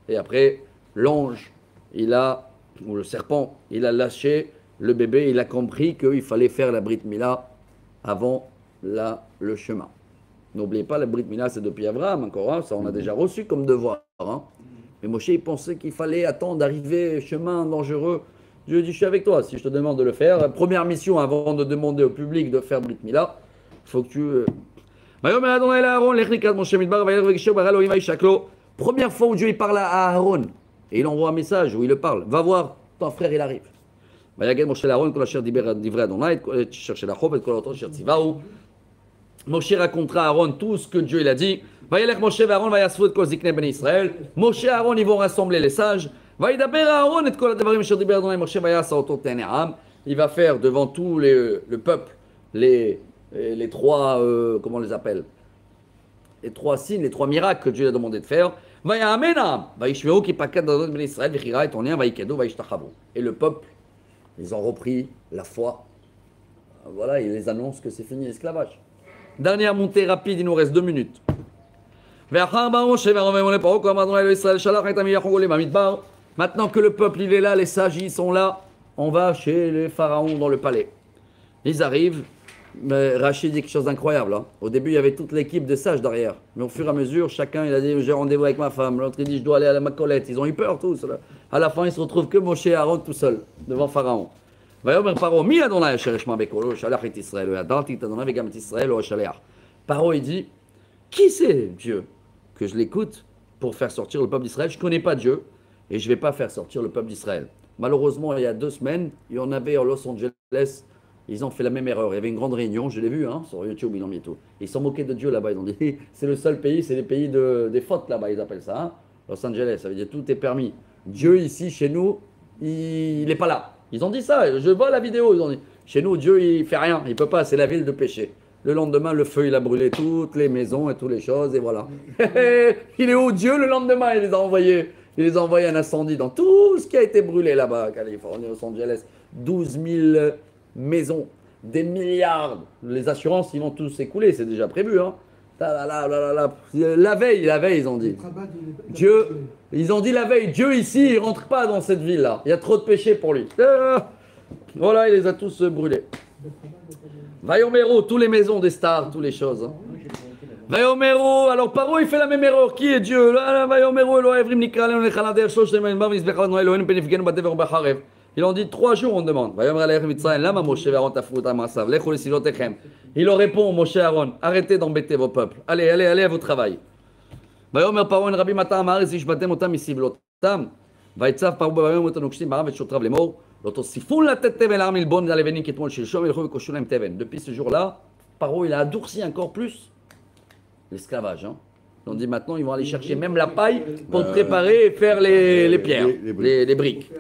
Et après, l'ange, ou le serpent, il a lâché le bébé. Il a compris qu'il fallait faire la Brit Mila avant le chemin. N'oubliez pas, la Brit Mila, c'est depuis Abraham encore, hein, ça on a déjà reçu comme devoir. Hein. Mais Moshe, il pensait qu'il fallait attendre d'arriver chemin dangereux. Dieu dit, je suis avec toi, si je te demande de le faire. Première mission avant de demander au public de faire Brit Mila, il faut que tu... Première fois où Dieu il parle à Aaron, et il envoie un message où il le parle. Va voir, ton frère il arrive. Moshe racontera à Aaron tout ce que Dieu il a dit. Moshe et Aaron Moshe et Aaron ils vont rassembler les sages. Il va faire devant tout le peuple les trois, comment on les appelle, les trois signes, les trois miracles que Dieu a demandé de faire. Et le peuple, ils ont repris la foi. Voilà, ils les annoncent que c'est fini l'esclavage. Dernière montée rapide, il nous reste 2 minutes. Maintenant que le peuple il est là, les sages ils sont là, on va chez les pharaons dans le palais. Ils arrivent, mais Rachid dit quelque chose d'incroyable. Hein. Au début, il y avait toute l'équipe de sages derrière. Mais au fur et à mesure, chacun il a dit j'ai rendez-vous avec ma femme. L'autre il dit je dois aller à la Macolette. Ils ont eu peur tous. Là. À la fin, ils se retrouvent que Moshe et Aaron tout seuls devant Pharaon. Paro il dit qui c'est Dieu que je l'écoute pour faire sortir le peuple d'Israël. Je ne connais pas Dieu et je ne vais pas faire sortir le peuple d'Israël. Malheureusement, il y a 2 semaines, il y en avait à Los Angeles, ils ont fait la même erreur. Il y avait une grande réunion, je l'ai vu hein, sur YouTube, ils ont mis tout. Ils sont moqués de Dieu là-bas, ils ont dit c'est le seul pays, c'est les pays des fautes là-bas, ils appellent ça. Hein. Los Angeles, ça veut dire tout est permis. Dieu ici, chez nous, il n'est pas là. Ils ont dit ça, je vois la vidéo, ils ont dit chez nous, Dieu il fait rien, il ne peut pas, c'est la ville de péché. Le lendemain, le feu il a brûlé toutes les maisons et toutes les choses, et voilà. Il est où Dieu le lendemain, il les a envoyés un incendie dans tout ce qui a été brûlé là-bas, Californie, Los Angeles. 12 000 maisons, des milliards. Les assurances, ils vont tous s'écouler, c'est déjà prévu. Hein. La veille, ils ont dit. Dieu, ils ont dit la veille, Dieu ici, il rentre pas dans cette ville-là. Il y a trop de péché pour lui. Voilà, il les a tous brûlés. Vayomero, toutes les maisons des stars, toutes les choses. Hein. Vayomero, alors Paro il fait la même erreur. Qui est Dieu? Vayomero, ils ont dit 3 jours, on demande. Il leur répond, Moshe Aaron, arrêtez d'embêter vos peuples. Allez à votre travail. ויאמר פרעה אין רבים מטעם הארץ והשבתם אותם מסבלותם ויצב פרעה ביום את הנוקשים בעם ואת שוטריו לאמור לא תוסיפו לתת תבן לעם ללבון הלבנים כתמול שלשום ילכו וכושו להם תבן. Depuis ce jour-là, Paro il a adouci encore plus l'esclavage. Hein. On dit maintenant ils vont aller chercher même la paille pour préparer et faire les pierres, les briques.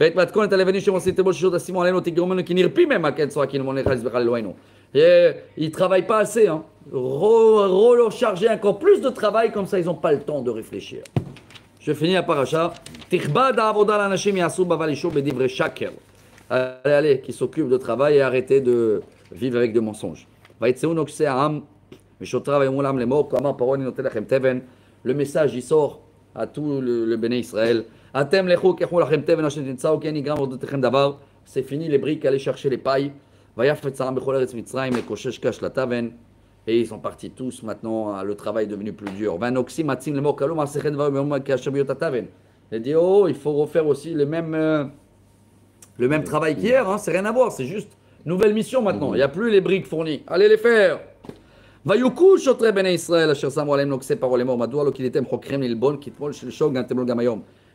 ואת מתכון את הלבנים שמוסים תבול ששות השימו עלינו תגרום ממנו כי נרפים מהם הכן צועקים למון לך לזבח לאלוהינו. Et ils ne travaillent pas assez. Hein. Recharger encore plus de travail, comme ça ils n'ont pas le temps de réfléchir. Je finis la paracha. Allez, qui s'occupent de travail et arrêtez de vivre avec des mensonges. Le message il sort à tout le Béné Israël. C'est fini les briques, allez chercher les pailles. Et ils sont partis tous, maintenant le travail est devenu plus dur. Il dit, oh, il faut refaire aussi le même travail qu'hier, hein, c'est rien à voir, c'est juste nouvelle mission maintenant, il n'y a plus les briques fournies, allez les faire. Il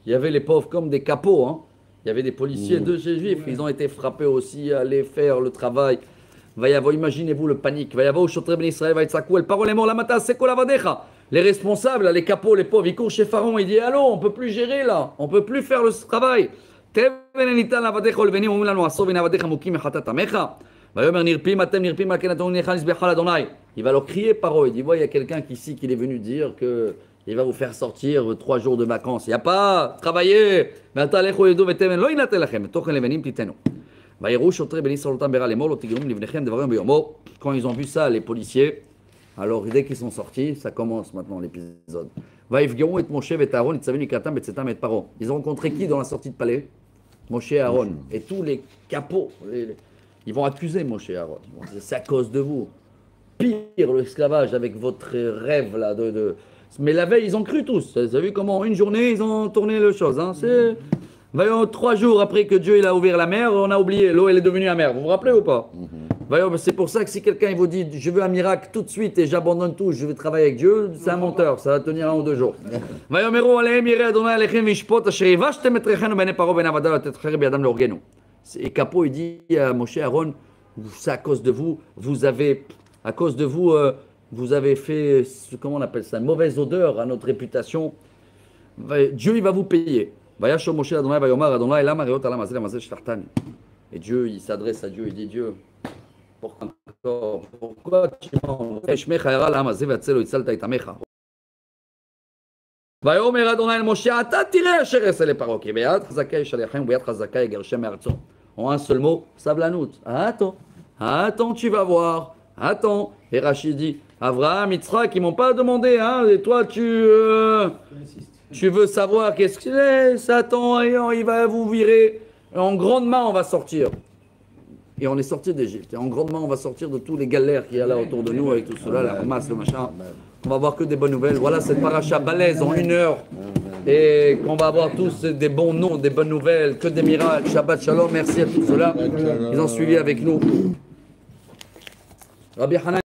y avait les pauvres comme des capots, hein. Il y avait des policiers de chez Juifs, ils ont été frappés aussi à aller faire le travail. Imaginez-vous le panique. Les responsables, les capots, les pauvres, ils courent chez Pharaon, ils disent allô, on ne peut plus gérer là, on ne peut plus faire le travail. Il va leur crier par eux, il dit il y a quelqu'un ici qui est venu dire que il va vous faire sortir 3 jours de vacances. Il n'y a pas travailler. Quand ils ont vu ça, les policiers, alors dès qu'ils sont sortis, ça commence maintenant l'épisode. Ils ont rencontré qui dans la sortie de palais? Moshe et Aaron. Et tous les capots, ils vont accuser Moshe et Aaron. C'est à cause de vous. Pire l'esclavage avec votre rêve là de... Mais la veille, ils ont cru tous. Vous avez vu comment, une journée, ils ont tourné les choses. Hein. C'est... 3 jours après que Dieu il a ouvert la mer, on a oublié, l'eau elle est devenue amère. Vous vous rappelez ou pas? C'est pour ça que si quelqu'un il vous dit je veux un miracle tout de suite et j'abandonne tout, je vais travailler avec Dieu, c'est un menteur, ça va tenir 1 ou 2 jours. Et Capo il dit à Moshe Aaron, c'est à cause de vous, vous avez fait, comment on appelle ça, une mauvaise odeur à notre réputation. Dieu, il va vous payer. Et Dieu, il s'adresse à Dieu, il dit Dieu, pourquoi tu m'as en un seul mot, Sablanout. Attends, tu vas voir. Attends. Et Rachid dit, Abraham, Yitzhak, ils m'ont pas demandé, hein. Et toi, tu veux savoir qu'est-ce que c'est. Attends, il va vous virer. En grande main, on va sortir. Et on est sorti d'Égypte. Et en grande main, on va sortir de tous les galères qu'il y a là autour de nous, avec tout cela, la Hamas, le machin. On va avoir que des bonnes nouvelles. Voilà cette paracha balèze en 1 heure. Et qu'on va avoir tous des bons noms, des bonnes nouvelles, que des miracles. Shabbat Shalom, merci à tous ceux-là. Ils ont suivi avec nous. Rabbi Hanan.